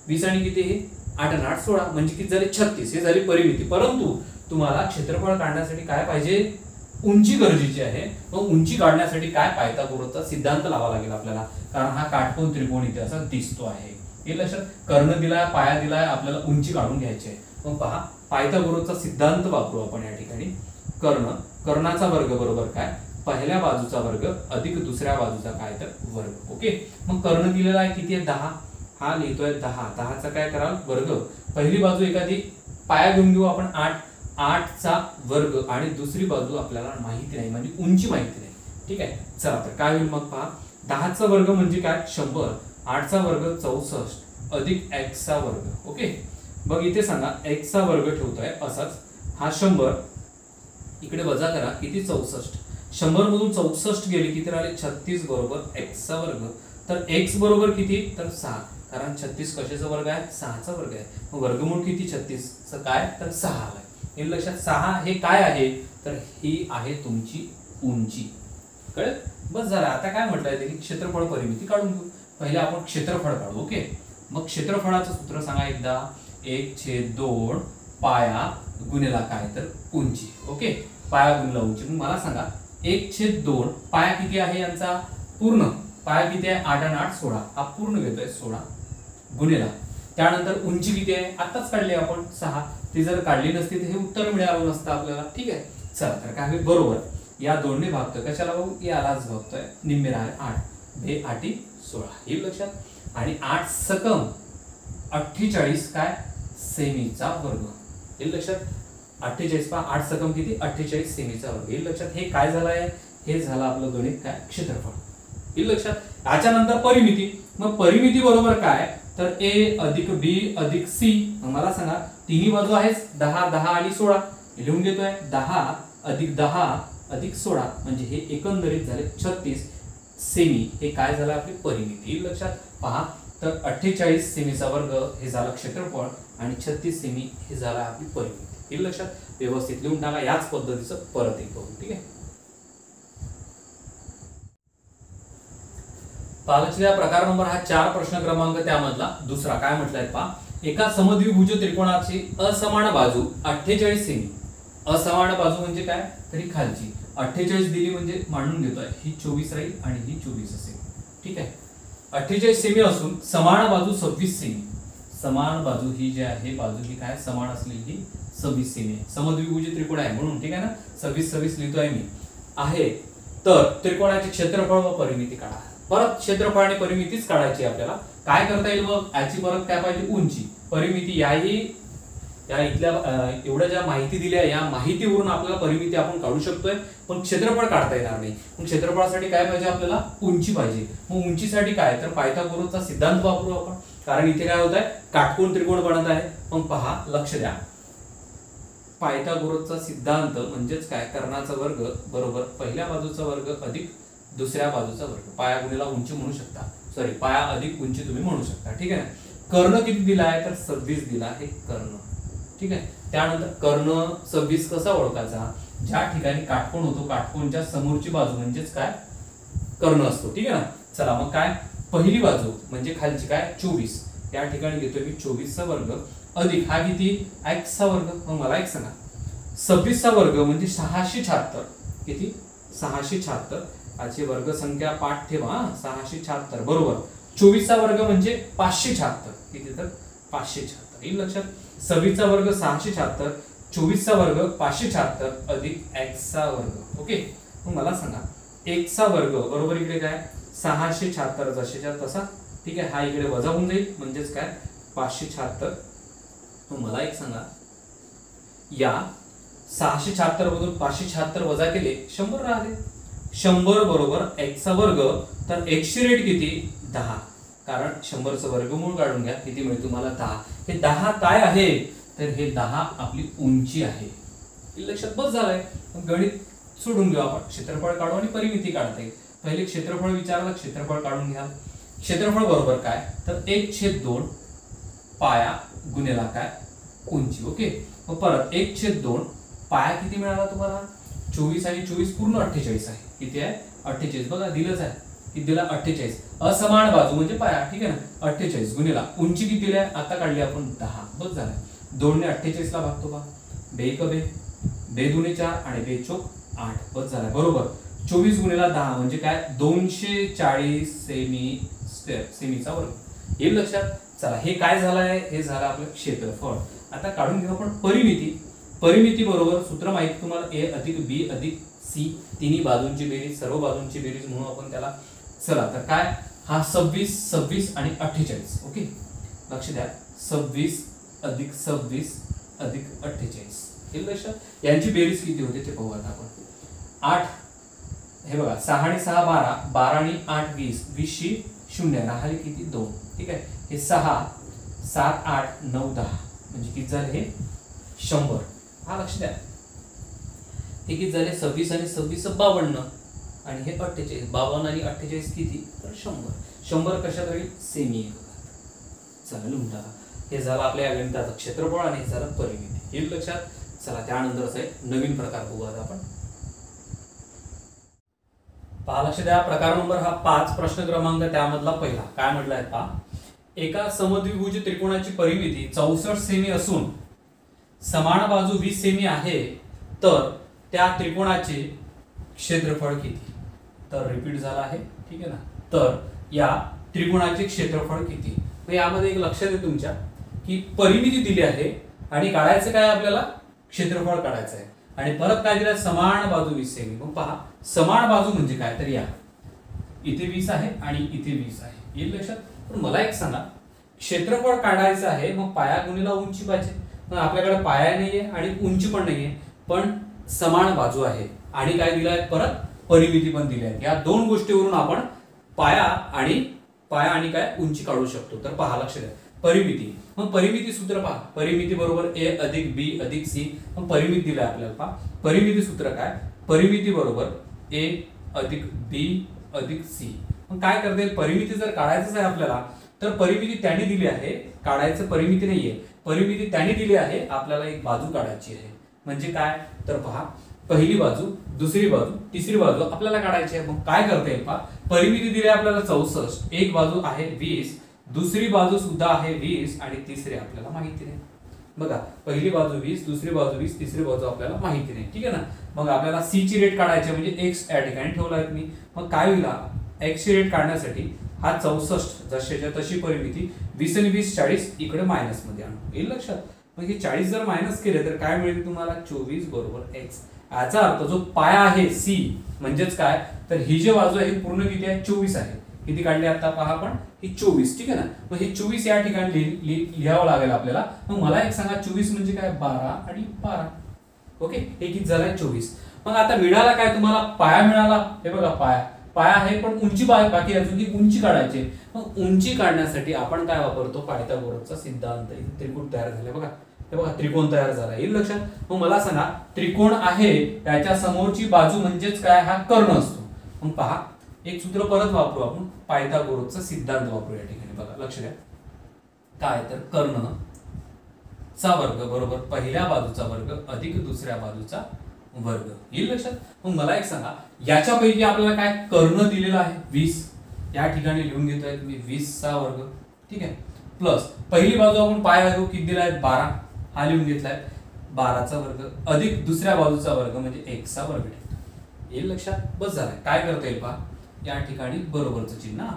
20 आणि किती? हे 8 आणि 8 16, म्हणजे किती झाले? 36. हे झाली परिमिती. परंतु तुम्हाला क्षेत्रफळ काढण्यासाठी काय पाहिजे? उंची गरजेची आहे. मग उंची काढण्यासाठी काय? पायथागोरसचा सिद्धांत लावावा लागेल आपल्याला, कारण हा काटकोन त्रिकोण इथे असा दिसतो आहे. हे लक्षात. कर्ण दिलाय, पाया दिलाय, आपल्याला उंची काढून घ्यायची आहे. मग पहा पायथागोरसचा सिद्धांत वापरू आपण या ठिकाणी. कर्णाचा वर्ग बरोबर काय, पहिल्या बाजूचा वर्ग अधिक दुसऱ्या बाजूचा काय तर वर्ग. ओके. मग कर्ण दिलेला आहे किती आहे 10, हा लिहितोय 10. 10चा काय कराल वर्ग. पहिली बाजू एखादी पाया घेऊन घेऊ आपण 8चा वर्ग आणि दुसरी बाजू आपल्याला माहिती नाही म्हणजे उंची माहिती नाही. ठीक आहे. चला तर काय होईल मग पहा 10चा वर्ग म्हणजे काय 100, 8चा वर्ग 64 अधिक x चा वर्ग. ओके. मग इथे सांगा x चा वर्ग ठेवतोय असाच, हा 100 इकडे वजा करा किती 64. 100 मधून 64 गेली किती राहिले 36 बरोबर x चा वर्ग. तर x बरोबर किती तर 6, कारण 36 कशाचा वर्ग आहे 6चा वर्ग आहे. मग वर्गमूळ किती 36 चं काय तर 6 आलाय. हे लक्षात. 6 हे काय आहे तर ही आहे तुमची उंची. कळलं. बस झालं. आता काय म्हटलंय की क्षेत्रफळ परिमिती काढून घेऊ. पहिले आपण क्षेत्रफळ काढू. ओके. मग क्षेत्रफळाचं सूत्र सांगा एकदा. 1/2 पाया गुणिला काय तर उंची. ओके. पाया गुणिला उंची. मग मला सांगा 1/2 पाया किती आहे यांचा पूर्ण पाया किती आहे 8 आणि 8 16, हा पूर्ण घेतोय 16 गुणिला त्यानंतर उंची किती आहे आताच काढली आपण 6. ती जर काढली नसती तर हे उत्तर मिळालं नसतं आपल्याला. ठीक आहे. चला तर काय होईल बरोबर या दोनने भागतोय कशाला भाऊ यालाच भागतोय. निम्मे राहिले 8 बे 8 16 हे लक्षात. आणि 8 सकम 48 काय सेमीचा वर्ग. हे लक्षात. 48 पहा 8 सकम किती 48 सेमीचा वर्ग. हे लक्षात. हे काय झालं आहे हे झालं आपलं गणित काय क्षेत्रफळ. हे लक्षात. याच्यानंतर परिमिती. मग परिमिती बरोबर काय तर a अधिक b अधिक c. मला सांगा तिन्ही बाजू आहेच 10 10 आणि 16 लिहून घेतोय. 10 अधिक 10 अधिक 16 म्हणजे हे एकंदरीत झाले 36 सेमी. हे काय झालं आपली परिमिती. हे लक्षात. पहा तर 48 सेमीचा वर्ग हे झालं क्षेत्रफळ आणि 36 सेमी हे झालं आपली परिमिती. हे लक्षात. व्यवस्थित लिहून टाका. याच पद्धतीचं परत एक करू. ठीक आहे. पालकच्या प्रकार नंबर हा 4 प्रश्न क्रमांक त्यामधला दुसरा काय म्हटलंय पहा. एका समद्विभुज त्रिकोणाची असमान बाजू 48 सेमी. असमान बाजू म्हणजे काय तरी खालची 48 दिली म्हणजे मांडून घेतोय ही 24 राहील आणि ही 24 असेल. ठीक आहे. 48 सेमी असून समान बाजू 26 सेमी. समान बाजू ही जी आहे बाजू ही काय समान असलेली ही 26 सेमी आहे. समद्विभुज त्रिकोण आहे म्हणून. ठीक आहे ना. 26 26 लिहितोय मी आहे. तर त्रिकोणाचे क्षेत्रफळ व परिमिती काढा. परत क्षेत्रफळ आणि परिमितीच काढायची आपल्याला. काय करता येईल मग याची परत काय पाहिजे उंची परिमिती. या इथल्या एवढ्या ज्या माहिती दिल्या या माहितीवरून आपल्याला परिमिती आपण काढू शकतोय पण क्षेत्रफळ काढता येणार नाही. मग क्षेत्रफळासाठी काय पाहिजे आपल्याला उंची पाहिजे. मग उंचीसाठी काय तर पायथागोरसचा सिद्धांत वापरू आपण. कारण इथे काय होत आहे काटकोन त्रिकोण बनत आहे. मग पहा लक्ष द्या. पायथागोरसचा सिद्धांत म्हणजेच काय कर्णाचा वर्ग बरोबर पहिल्या बाजूचा वर्ग अधिक दुसऱ्या बाजूचा वर्ग. पाया गुणिला उंची म्हणू शकता. सॉरी पाया अधिक उंची तुम्ही म्हणू शकता. ठीक आहे ना. कर्ण किती दिला आहे तर 26 दिला हे कर्ण. ठीक आहे. त्यानंतर कर्ण 26 कसा ओळखायचा ज्या ठिकाणी काटकोन होतो काटकोनच्या समोरची बाजू म्हणजेच काय कर्ण असतो. ठीक आहे ना. चला मग काय पहिली बाजू म्हणजे खालची काय 24 या ठिकाणी घेतोय मी 24 चा वर्ग अधिक हा किती x चा वर्ग. मग मला एक सांगा 26 चा वर्ग म्हणजे 676 किती 676 याची वर्ग संख्या पाठ ठेवा 676 बरोबर. 24 चा वर्ग म्हणजे 576 किती तर 576. हे लक्षात. 26 चा वर्ग 676 24 चा वर्ग 576 अधिक x चा वर्ग. ओके. मग मला सांगा x चा वर्ग बरोबर इकडे काय 676 जशाच्या तसा. ठीक आहे. हा इकडे वजा होऊन जाईल म्हणजेच काय 576. मग मला एक सांगा या 676 मधून 576 वजा केले 100 राहिले. 100 बरोबर x चा वर्ग. तर x ची रेट किती 10 कारण 100 चं वर्गमूळ काढून घ्या किती मिळेल तुम्हाला 10. हे 10 काय आहे तर हे 10 आपली उंची आहे. लक्षात बस झालंय. गणित सोडून घेऊ आपण. क्षेत्रफळ काढू आणि परिमिती काढता येईल. पहिले क्षेत्रफळ विचारलं क्षेत्रफळ काढून घ्या. क्षेत्रफळ बरोबर काय तर 1/2 पाया गुणिला काय उंची. ओके. मग परत 1/2 पाया किती मिळाला तुम्हाला 24 आणि 24 पूर्ण 48 आहे. किती आहे 48 बघा दिलंच आहे. किती दिला 48. असमान बाजू म्हणजे पाया. ठीक आहे ना. 48 गुणिला उंची किती दिली आहे आता काढली आपण 10 बस झालं. 2 ने 48 ला भागतो का बे 1 बे बे 2 4 आणि बे 4 8 बस झाला बरोबर. 24 गुणिला 10 म्हणजे काय 240 सेमी स्क्वेअर सेमीचा वर्ग. हे लक्षात. चला हे काय झालं आहे, हे झालं आपलं क्षेत्रफळ. आता काढून घेऊ आपण परिमिती. परिमिती बरोबर सूत्र माहिती तुम्हाला a अधिक b अधिक c, तिन्ही बाजूंची बेरीज, सर्व बाजूंची बेरीज म्हणून आपण त्याला. चला तर काय, हा 26 26 आणि 48. ओके, लक्ष द्या, 26 अधिक 26 अधिक 48 हे लक्षात. यांची बेरीज किती होते ते पाहू आता आपण. 8, हे बघा 6 आणि 6 12, 12 आणि 8 20, 20शी 0 राहिले किती 2. ठीक आहे, हे 6 7 8 9 10 म्हणजे किती झाले हे 100. हा लक्ष द्या, हे किती झाले 26 आणि 26 52 आणि हे 48. 52 आणि 48 किती तर 100. 100 कशात राहील सेमी एककात. चला लिहून टाका. हे झालं आपल्या गणिताचं क्षेत्रफळ आणि हे झालं परिमिती. हे लक्षात. चला त्यानंतरच आहे नवीन प्रकार बघू आता आपण. पहा लक्ष द्या, प्रकार नंबर हा 5, प्रश्न क्रमांक त्यामधला पहिला. काय म्हटलं आहे पहा, एका समद्विभुज त्रिकोणाची परिमिती 64 सेमी असून समान बाजू 20 सेमी आहे, तर त्या त्रिकोणाचे क्षेत्रफळ किती. तर रिपीट झाला आहे, ठीक आहे ना. तर या त्रिकोणाचे क्षेत्रफळ किती. तर यामध्ये एक लक्षात आहे तुमच्या की परिमिती दिली आहे आणि काढायचं काय आपल्याला, क्षेत्रफळ काढायचं आहे. आणि परत काय दिलं, समान बाजू 20 सेमी. मग पहा समान बाजू म्हणजे काय, तर या इथे 20 आहे आणि इथे 20 आहे, येईल लक्षात. पण मला एक सांगा, क्षेत्रफळ काढायचं आहे, मग पाया गुणिला उंची पाहिजे. पण आपल्याकडे पाया नाहीये आणि उंची पण नाहीये, पण समान बाजू आहे आणि काय दिलं आहे, परत परिमिती पण दिली आहे. या दोन गोष्टीवरून आपण पाया आणि काय उंची काढू शकतो. तर पहा लक्ष द्या, परिमिती. मग परिमिती सूत्र पहा, परिमिती बरोबर a अधिक b अधिक c. मग परिमिती दिलं आपल्याला. पहा परिमिती सूत्र काय, परिमिती बरोबर a अधिक b अधिक c. मग काय करता येईल, परिमिती जर काढायचं आहे आपल्याला, तर परिमिती त्याने दिली आहे, काढायचं परिमिती नाहीये, परिमिती त्याने दिली आहे, आपल्याला एक बाजू काढायची आहे. म्हणजे काय, तर पहा पहिली बाजू, दुसरी बाजू, तिसरी बाजू आपल्याला काढायची आहे. मग काय करता येईल पहा, परिमिती दिली आपल्याला 64, एक बाजू आहे 20, दुसरी बाजू सुद्धा आहे 20 आणि तिसरी आपल्याला माहिती नाही. बघा पहिली बाजू 20, दुसरी बाजू 20, तिसरी बाजू आपल्याला माहिती नाही. ठीक आहे ना. मग आपल्याला c ची रेट काढायची म्हणजे x या ठिकाणी ठेवला आहे मी. मग काय होईल, x ची रेट काढण्यासाठी हा 64 जशाच्या तशी परिमिती 20 आणि 20 40 इकडे मायनस मध्ये आणू, येईल लक्षात. मग हे 40 जर मायनस केले तर काय मिळेल तुम्हाला, 24 बरोबर x. याचा अर्थ जो पाया आहे c म्हणजेच काय, तर ही जी बाजू आहे पूर्ण किती आहे 24 आहे. किती काढली आता पहा आपण, ही 24. ठीक आहे ना. मग हे 24 या ठिकाणी लिहावं लागेल आपल्याला. मग मला एक सांगा, 24 म्हणजे काय 12 आणि 12. ओके, हे किती झालंय 24. मग आता मिळाला काय तुम्हाला, पाया मिळाला. हे बघा पाया आहे, पण उंची बाकी अजून ही उंची काढायची. मग उंची काढण्यासाठी आपण काय वापरतो, पायथागोरसचा सिद्धांत. त्रिकोण तयार झाले बघा, हे बघा त्रिकोण तयार झाला, येईल लक्षात. मग मला सांगा, त्रिकोण आहे त्याच्या समोरची बाजू म्हणजेच काय, हा कर्ण असतो. मग पहा एक सूत्र परत वापरू आपण, पायथागोरसचा सिद्धांत वापरू या ठिकाणी. बघा लक्ष द्या, काय तर कर्ण चा वर्ग बरोबर पहिल्या बाजूचा वर्ग अधिक दुसऱ्या बाजूचा वर्ग, येईल लक्षात. मग मला एक सांगा, याच्यापैकी आपल्याला काय कर्ण दिलेला आहे 20, या ठिकाणी लिहून घेतोय मी 20 चा वर्ग. ठीक आहे, प्लस पहिली बाजू आपण पाय किती दिलाय 12, हा लिहून घेतलाय 12 चा वर्ग अधिक दुसऱ्या बाजूचा वर्ग म्हणजे 1 चा वर्ग, येईल लक्षात. बस झालं. काय करता येईल पहा, या ठिकाणी बरोबरचं चिन्ह.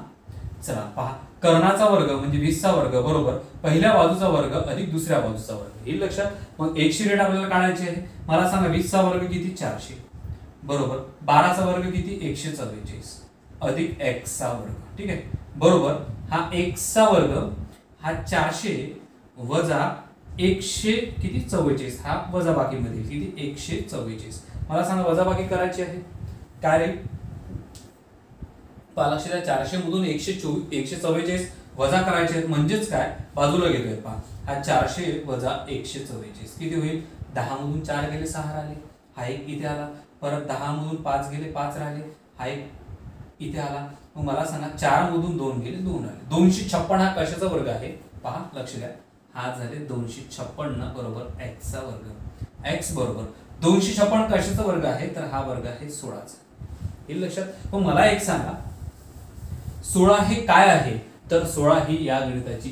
चला पहा, कर्णाचा वर्ग म्हणजे 20 चा वर्ग बरोबर पहिल्या बाजूचा वर्ग अधिक दुसऱ्या बाजूचा वर्ग, येईल लक्षात. मग 1 ची रेट आपल्याला काढायची आहे. मला सांगा 20 चा वर्ग किती 400 बरोबर 12 चा वर्ग किती 144 अधिक x चा वर्ग. ठीक आहे, बरोबर हा x चा वर्ग हा 400 वजा 100 किती 44, हा वजा बाकी मध्ये किती 144. मला सांगा वजाबाकी करायची आहे काय रे, लक्ष द्या 400 मधून 144 वजा करायचे आहेत म्हणजेच काय, बाजूला घेतोय पहा, हा 400 वजा 144 किती होईल, 10 मधून 4 गेले 6 राहिले, हा एक इथे आला. परत 10 मधून 5 गेले 5 राहिले, हा एक इथे आला. मग मला सांगा 4 मधून 2 गेले 2 राहिले. 256 हा कशाचा वर्ग आहे पहा, लक्ष द्या, हा झाले 256 बरोबर x चा वर्ग. x बरोबर 256 कशाचा वर्ग आहे, तर हा वर्ग आहे 16चा, येईल लक्षात. मग मला एक सांगा 16 हे काय आहे, तर 16 ही या गणिताची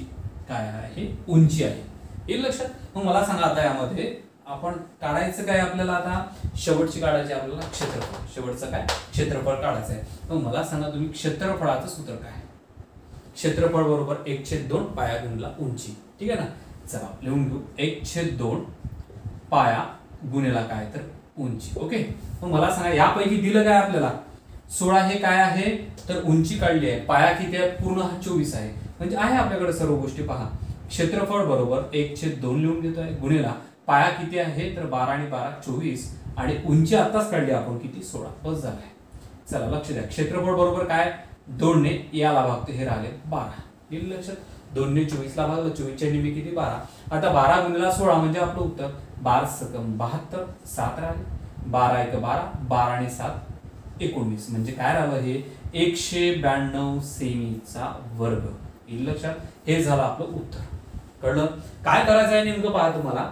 काय आहे, उंची आहे, येईल लक्षात. मग मला सांगा आता यामध्ये आपण काढायचं काय, आपल्याला आता शेवटची काढायची आपल्याला क्षेत्रफळ. शेवटचं काय क्षेत्रफळ काढायचं आहे. मग मला सांगा तुम्ही क्षेत्रफळाचं सूत्र काय. क्षेत्रफळ बरोबर 1/2 पाया गुणिला उंची. ठीक आहे ना. चला लिहून घेऊ 1/2 पाया गुणिला काय तर उंची. ओके. मग मला सांगा यापैकी दिलं काय आपल्याला 16 हे काय आहे तर उंची काढली आहे. पाया किती आहे पूर्ण हा 24 आहे. म्हणजे आहे आपल्याकडे सर्व गोष्टी. पहा क्षेत्रफळ बरोबर 1/2 लिहून घेतोय गुणिला पाया किती आहे तर 12 आणि 12 24 आणि उंची आताच काढली आपण किती 16. बस झालंय. चला लक्ष द्या क्षेत्रफळ बरोबर काय 2 ने याला भागतो हे राहिले 12. येईल लक्षात. 2 ने 24 ला भागलं 24 च्या निमी किती 12. आता 12 गुणिला 16 म्हणजे आपलं उत्तर 12 सकम 72 7 राहिले. 12 1 12 12 आणि 7 19 म्हणजे काय राहिलं हे 192 सेमीचा वर्ग. येईल लक्षात. हे झालं आपलं उत्तर. कळलं. काय करायचं आहे नेमकं पहा तुम्हाला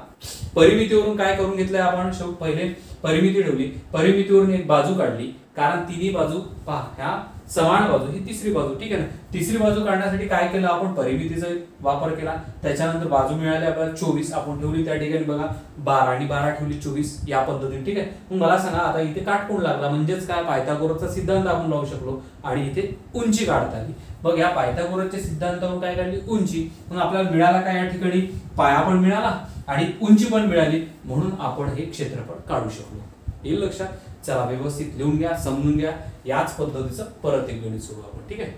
परिमितीवरून काय करून घेतलंय आपण पहिले परिमिती ठेवली. परिमितीवरून एक बाजू काढली कारण तिन्ही बाजू पहा ह्या समान बाजू ही तिसरी बाजू. ठीक आहे ना. तिसरी बाजू काढण्यासाठी काय केलं आपण परिमितीचा वापर केला. त्याच्यानंतर बाजू मिळाली आपल्याला 24 आपण ठेवली त्या ठिकाणी बघा 12 आणि 12 ठेवली 24 या पद्धतीने. ठीक आहे. मग मला सांगा आता इथे काटकोन लागला म्हणजेच काय पायथागोरसचा सिद्धांत आपण लावू शकलो आणि इथे उंची काढता आली. मग या पायथागोरसच्या सिद्धांतावरून काय काढली उंची. मग आपल्याला मिळाला काय या ठिकाणी पाया पण मिळाला आणि उंची पण मिळाली म्हणून आपण हे क्षेत्रफळ काढू शकलो. येईल लक्षात. चला व्यवस्थित लिहून घ्या समजून घ्या. याच पद्धतीचं परत एक गणित सोडवू आपण. ठीक आहे.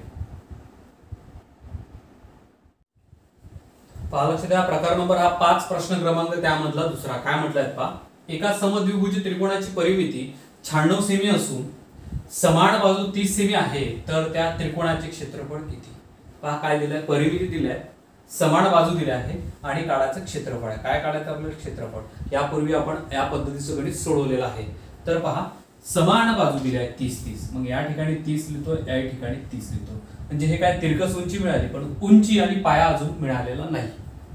पहा लक्ष द्या प्रकार नंबर हा 5 प्रश्न क्रमांक त्यामधला दुसरा काय म्हटलंय पहा एका समद्विभुज त्रिकोणाची परिमिती 96 सेमी असून समान बाजू 30 सेमी आहे तर त्या त्रिकोणाचे क्षेत्रफळ किती. पहा काय दिलंय परिमिती दिलाय समान बाजू दिली आहे आणि काढायचं क्षेत्रफळ आहे. काय काढायचं आपलं क्षेत्रफळ. यापूर्वी आपण या पद्धतीचं गणित सोडवलेलं आहे. तर पहा समान बाजू दिली आहे 30 30 मग या ठिकाणी 30 लिहितो या ठिकाणी 30 लिहितो म्हणजे हे काय तिरकस उंची मिळाली पण उंची आणि पाया अजून मिळालेला नाही.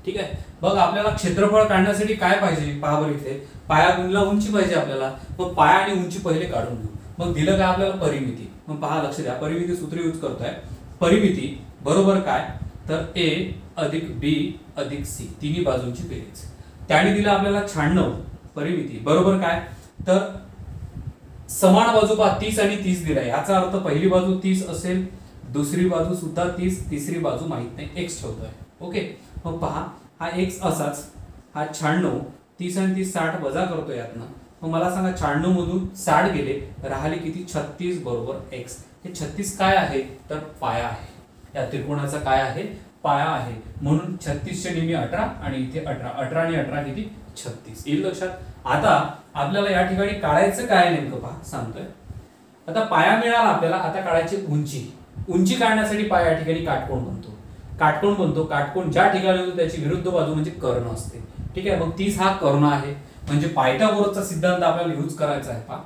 ठीक आहे. बघ आपल्याला क्षेत्रफळ काढण्यासाठी काय पाहिजे पहा बरं इथे पाया गुणिला उंची पाहिजे आपल्याला. मग पाया आणि उंची पहिले काढून घेऊ. मग दिलं काय आपल्याला परिमिती. मग पहा लक्ष द्या परिमिती सूत्र यूज करतोय. परिमिती बरोबर काय तर a अधिक b अधिक c तिन्ही बाजूंची बेरीज. त्याने दिलं आपल्याला 96 परिमिती बरोबर काय तर समान बाजू पहा 30 आणि 30 दिलाय. याचा अर्थ पहिली बाजू 30 असेल दुसरी बाजू सुद्धा 30 तिसरी बाजू माहित नाही x ठेवतोय. ओके. मग पहा हा x असाच हा 96 30 आणि 30 60 वजा करतोय यातनं. मग मला सांगा 96 मधून 60 गेले राहिले किती 36 बरोबर x. हे 36 काय आहे तर पाया आहे. या त्रिकोणाचा काय आहे पाया आहे म्हणून 36 च्या निमी 18 आणि इथे 18 18 आणि 18 किती 36. येईल लक्षात. आता आपल्याला या ठिकाणी काढायचं काय नेमकं पहा सांगतोय. आता पाया मिळाला आपल्याला. आता काढायची उंची. उंची काढण्यासाठी पाया या ठिकाणी काटकोन बनतो. काटकोन बनतो. काटकोन ज्या ठिकाणी होतो त्याची विरुद्ध बाजू म्हणजे कर्ण असते. ठीक आहे. मग 30 हा कर्ण आहे म्हणजे पायथागोरसचा सिद्धांत आपल्याला यूज करायचा आहे. पहा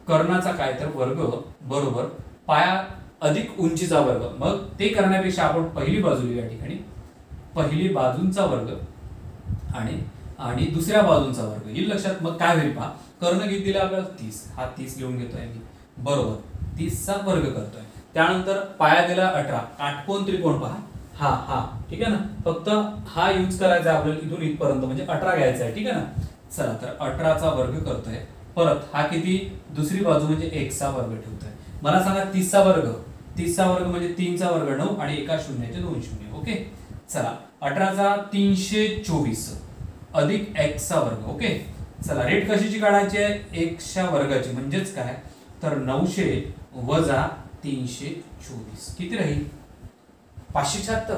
कर्णाचा काय तर वर्ग बरोबर पाया अधिक उंचीचा वर्ग. मग ते करण्यापेक्षा आपण पहिली बाजू या ठिकाणी पहिली बाजूंचा वर्ग आणि दुसऱ्या बाजूंचा वर्ग. येईल लक्षात. मग काय होईल पहा कर्ण किती दिला आपल्याला 30 हा 30 घेऊन घेतोय मी बरोबर 30 चा वर्ग करतोय. त्यानंतर पाया दिला 18 काटकोन त्रिकोण पहा हा हा ठीक आहे ना. फक्त हा यूज करायचा आहे आपल्याला इथून इथपर्यंत म्हणजे 18 घ्यायचा आहे. ठीक आहे ना. चला तर 18 चा वर्ग करतोय. परत हा किती दुसरी बाजू म्हणजे 1 चा वर्ग ठेवतोय. मला सांगा 30 चा वर्ग 30 चा वर्ग म्हणजे 3 चा वर्ग 9 आणि एका शून्याचे 2 शून्य. ओके. चला 18 चा 324 अधिक x चा वर्ग. ओके. चला रेट कशाची काढायची आहे x च्या वर्गाची म्हणजेच काय तर 900 वजा 324 किती राहील 576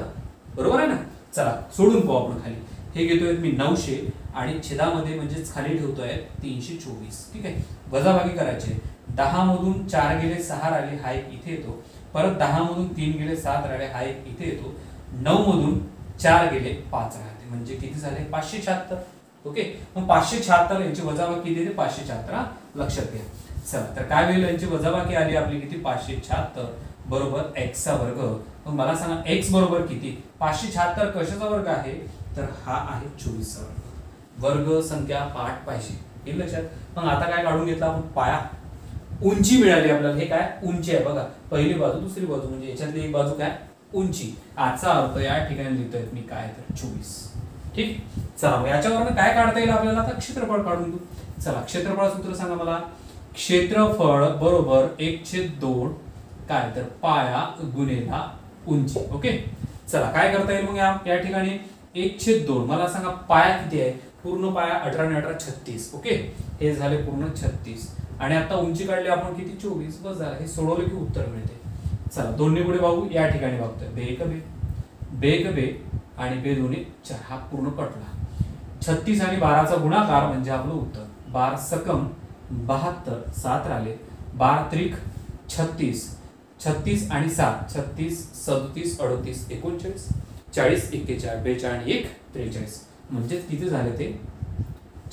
बरोबर आहे ना. चला सोडून पाहू आपण खाली. हे घेतोय मी 900 आणि छेदामध्ये म्हणजेच खाली ठेवतोय 324. ठीक आहे. वजाबाकी करायचे 10 मधून 4 गेले 6 राहिले हा एक इथे येतो. परत 10 मधून 3 गेले 7 राहिले हा एक इथे येतो. 9 मधून 4 गेले 5 राहते म्हणजे किती झाले 576. ओके. मग 576 यांची वजाबाकी किती येते 576 लक्षात घ्या. चला तर काय होईल यांची वजाबाकी आली आपली किती 576 बरोबर x चा वर्ग. मग मला सांगा x बरोबर किती 576 कशाचा वर्ग आहे तर हा आहे 24 चा वर्ग. वर्ग संख्या पाठ पाहिजे. येईल लक्षात. मग आता काय काढून घेतला आपण पाया उंची मिळाली आपल्याला. हे काय उंची आहे बघा पहिली बाजू दुसरी बाजू म्हणजे याच्यातली एक बाजू काय उंची. आजचा अर्थ या ठिकाणी लिहितोय मी काय तर 24. ठीक. चला मग याच्यावरून काय काढता येईल आपल्याला आता क्षेत्रफळ काढून घेऊ. चला क्षेत्रफळ सूत्र सांगा मला. क्षेत्रफळ बरोबर 1/2 काय तर पाया गुणिला उंची. ओके, चला काय करता येईल मग या ठिकाणी 1/2. मला सांगा पाया किती आहे? पूर्ण पाया 18 आणि 18 36. ओके, हे झाले पूर्ण 36 आणि आता उंची काढली आपण किती? 24. बस झालं, हे सोडवलं की उत्तर मिळते. चला दोन्ही पुढे बघू. या ठिकाणी बघतोय बे एक बे आणि बे दोन्ही 4. हा पूर्ण कटला. 36 आणि 12चा गुणाकार म्हणजे आपलं उत्तर. 12 सकम 72, 7 राहिले. 12 त्रिक 36, 36 आणि 7 36, 37, 38, 39, 40, 41, 42 आणि 1 43. म्हणजे किती झाले ते?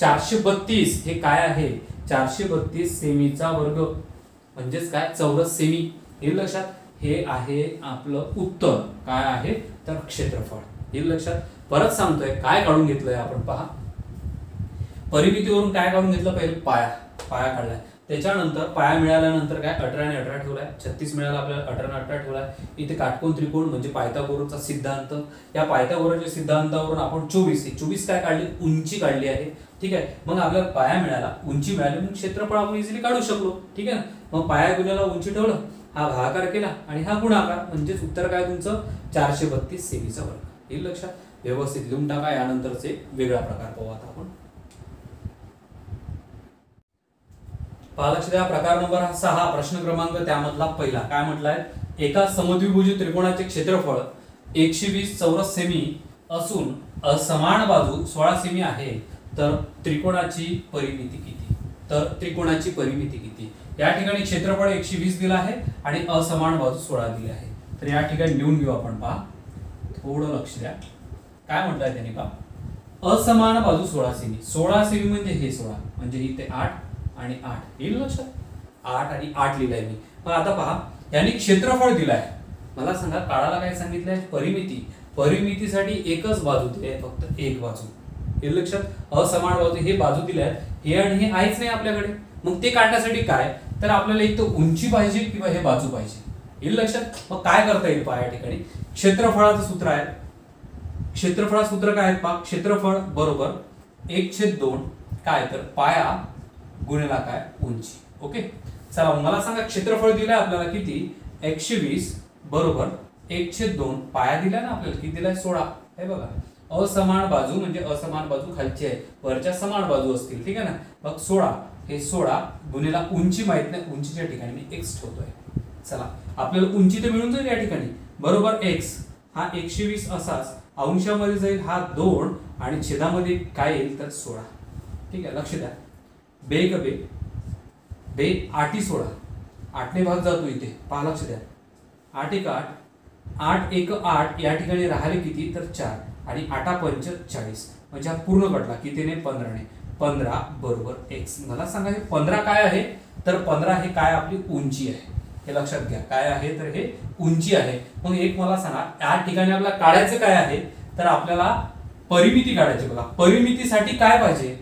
432. हे काय आहे? 432 सेमीचा वर्ग म्हणजेच काय? चौरस सेमी. हे लक्षात. हे आहे आपलं उत्तर. काय आहे तर क्षेत्रफळ. हे लक्षात. परत सांगतोय काय काढून घेतलंय आपण पहा. परिमितीवरून काय काढून घेतलं? पहिले पाया काढलाय. त्याच्यानंतर पाया मिळाल्यानंतर काय? 18 आणि 18 ठेवलाय. 36 मिळाला आपल्याला. 18 आणि 18 ठेवलाय. इथे काटकोन त्रिकोण म्हणजे पायथागोरसचा सिद्धांत. या पायथागोरसच्या सिद्धांतावरून आपण 24 काय काढली? उंची काढली आहे. ठीक आहे. मग आपल्याला पाया मिळाला, उंची मिळाली, मग क्षेत्रफळ आपण इझिली काढू शकलो. ठीक आहे. मग पाया गुणिले उंची ठेवलं, हा भागाकार केला आणि हा गुणाकार म्हणजेच उत्तर काय तुमचं? 432 सेमीचा वर्ग. हे लक्षात. व्यवस्थित लिहून टाका. यानंतरचे वेगळा प्रकार पाहू आता आपण. पहा लक्ष द्या. प्रकार नंबर 6 प्रश्न क्रमांक त्यामधला पहिला काय म्हटलाय? एका समद्विभुज त्रिकोणाचे क्षेत्रफळ 120 चौरस सेमी असून असमान बाजू 16 सेमी आहे, तर त्रिकोणाची परिमिती किती? या ठिकाणी क्षेत्रफळ 120 दिलं आहे आणि असमान बाजू 16 दिली आहे. तर या ठिकाणी लिहून घेऊ आपण. पहा थोडं लक्ष द्या. काय म्हटलंय त्यांनी? पहा असमान बाजू 16 सेमी. 16 सेमी म्हणजे हे 16 म्हणजे इथे 8 आणि 8. येईल लक्षात. 8 आणि 8 लिहिलंय मी. मग आता पहा यांनी क्षेत्रफळ दिलंय. मला सांगा काढायला काय सांगितलंय? परिमितीसाठी एकच बाजू दिली आहे, फक्त एक बाजू. हे लक्षात. असमान बाजू हे बाजू दिल्या आहेत, हे आणि हे आहेच नाही आपल्याकडे. मग ते काढण्यासाठी काय? तर आपल्याला एक तर उंची पाहिजे किंवा हे बाजू पाहिजे. हे लक्षात. मग काय करता येईल? पहा या ठिकाणी क्षेत्रफळाचं सूत्र आहे. क्षेत्रफळाचं सूत्र काय आहे? पहा क्षेत्रफळ बरोबर 1/2 काय तर पाया गुणिला काय? उंची. ओके, चला मला सांगा क्षेत्रफळ दिलंय आपल्याला किती? 120 बरोबर 1/2 पाया दिला ना आपल्याला. किती दिलाय? 16. हे बघा असमान बाजू म्हणजे असमान बाजू खालची आहे, वरच्या समान बाजू असतील. ठीक आहे ना. मग 16 हे 16 गुणिला उंची माहित नाही, उंचीच्या ठिकाणी मी x ठेवतोय. चला आपल्याला उंची तर मिळून जाईल या ठिकाणी. बरोबर x हा 120 असाच अंशामध्ये जाईल हा 2 आणि छेदामध्ये काय येईल तर 16. ठीक आहे. लक्ष द्या. बे 8 16 8 ने भाग जातो इथे. पहा लक्ष द्या. 8 1 8 8 1 8 या ठिकाणी राहिले किती तर 4 आणि 8 5 40 म्हणजे हा पूर्ण कटला कितीने? 15 ने. 15 बरोबर x. मला सांगा हे 15 काय आहे? तर 15 हे काय? आपली उंची आहे. हे लक्षात घ्या. काय आहे तर हे उंची आहे. मग एक मला सांगा या ठिकाणी आपल्याला काढायचं काय आहे? तर आपल्याला परिमिती काढायची. बघा परिमितीसाठी काय पाहिजे?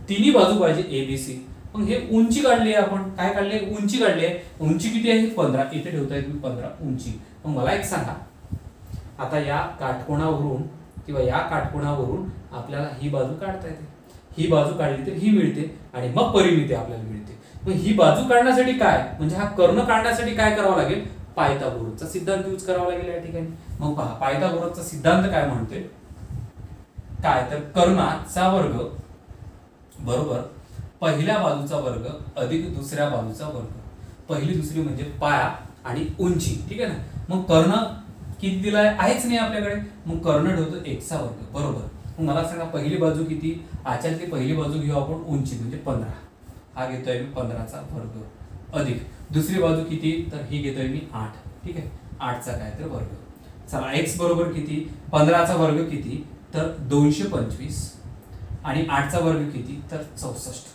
तिन्ही बाजू पाहिजे ABC. मग हे उंची काढली आहे आपण. काय काढली? उंची काढली आहे. उंची किती आहे? 15. इथे ठेवता येईल 15 उंची. मग मला एक सांगा आता या काटकोणावरून किंवा या काटकोणावरून आपल्याला ही बाजू काढता येते. ही बाजू काढली तर ही मिळते आणि मग परिमिती आपल्याला मिळते. मग ही बाजू काढण्यासाठी काय म्हणजे हा कर्ण काढण्यासाठी काय करावं लागेल? पायथागोरसचा सिद्धांत यूज करावा लागेल या ठिकाणी. मग पहा पायथागोरसचा सिद्धांत काय म्हणतोय? काय तर कर्णाचा वर्ग बरोबर पहिल्या बाजूचा वर्ग अधिक दुसऱ्या बाजूचा वर्ग. पहिली दुसरी म्हणजे पाया आणि उंची. ठीक आहे ना. मग कर्ण किती दिलाय? आहेच नाही आपल्याकडे. मग कर्ण ठेवतो x चा वर्ग बरोबर. मग मला सांगा पहिली बाजू किती? आच्यातली पहिली बाजू घेऊ आपण उंची म्हणजे 15. हा घेतोय मी 15चा वर्ग अधिक दुसरी बाजू किती तर ही घेतोय मी 8. ठीक आहे. 8चा काय तर वर्ग. चला x बरोबर किती? 15चा वर्ग किती तर 225 आणि 8चा वर्ग किती तर 64.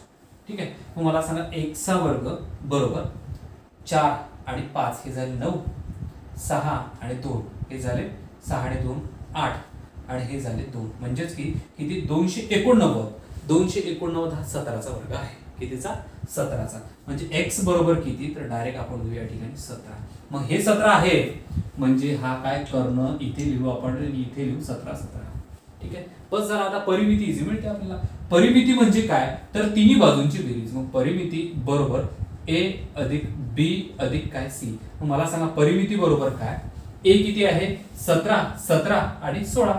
ठीक आहे. मग मला सांगा x चा वर्ग बरोबर 4 आणि 5 हे झाले 9, 6 आणि 2 हे झाले 6 आणि 2 8 आणि हे झाले 2 म्हणजेच की किती 289. 289 हा 17चा वर्ग आहे. कितीचा? 17चा. म्हणजे x बरोबर किती तर डायरेक्ट आपण घेऊ या ठिकाणी 17. मग हे 17 आहे म्हणजे हा काय कर्ण इथे लिहू आपण इथे लिहू 17 17. ठीक आहे. बस जरा आता परिमिती इझी मिळते आपल्याला. परिमिती म्हणजे काय तर तिन्ही बाजूंची बेरीज. मग परिमिती बरोबर a अधिक b अधिक काय c. मग मला सांगा परिमिती बरोबर काय ए किती आहे 17, 17 आणि 16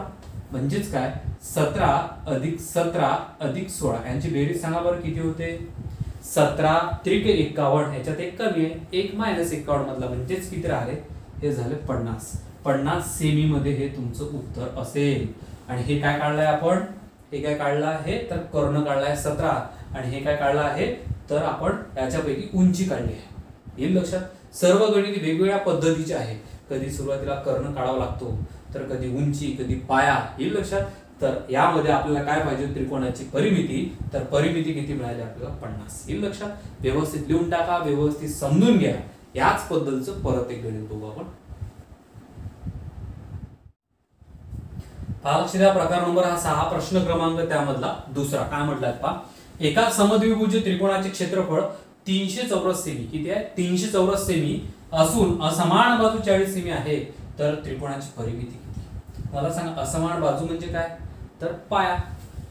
म्हणजेच काय 17 अधिक 17 अधिक 16 यांची बेरीज सांगा बरं किती होते 17 त्रिक 51 ह्याच्यात एक कमी आहे 1 मायनस 51 मधला म्हणजेच किती राहिले हे झाले 50 सेमी मध्ये हे तुमचं उत्तर असेल. आणि हे काय काढलंय आपण हे काय काढलं आहे तर कर्ण काढलाय 17 आणि हे काय काढलं आहे तर आपण याच्यापैकी उंची काढली आहे. येईल लक्षात सर्व गणित वेगवेगळ्या पद्धतीचे आहे कधी सुरुवातीला कर्ण काढावा लागतो तर कधी उंची कधी पाया येईल लक्षात. तर यामध्ये आपल्याला काय पाहिजे त्रिकोणाची परिमिती तर परिमिती किती मिळाली आपल्याला 50 येईल लक्षात. व्यवस्थित लिहून टाका व्यवस्थित समजून घ्या. याच पद्धतीचं परत एक गणित बघू आपण. लक्षात प्रकार नंबर हा 6 प्रश्न क्रमांक त्यामधला दुसरा काय म्हटलाय पहा एका समद्विभुज त्रिकोणाचे क्षेत्रफळ 300 चौरस सेमी किती आहे 300 चौरस सेमी असून असमान बाजू 40 सेमी आहे तर त्रिकोणाची परिमिती किती. मला सांगा असमान बाजू म्हणजे काय तर पाया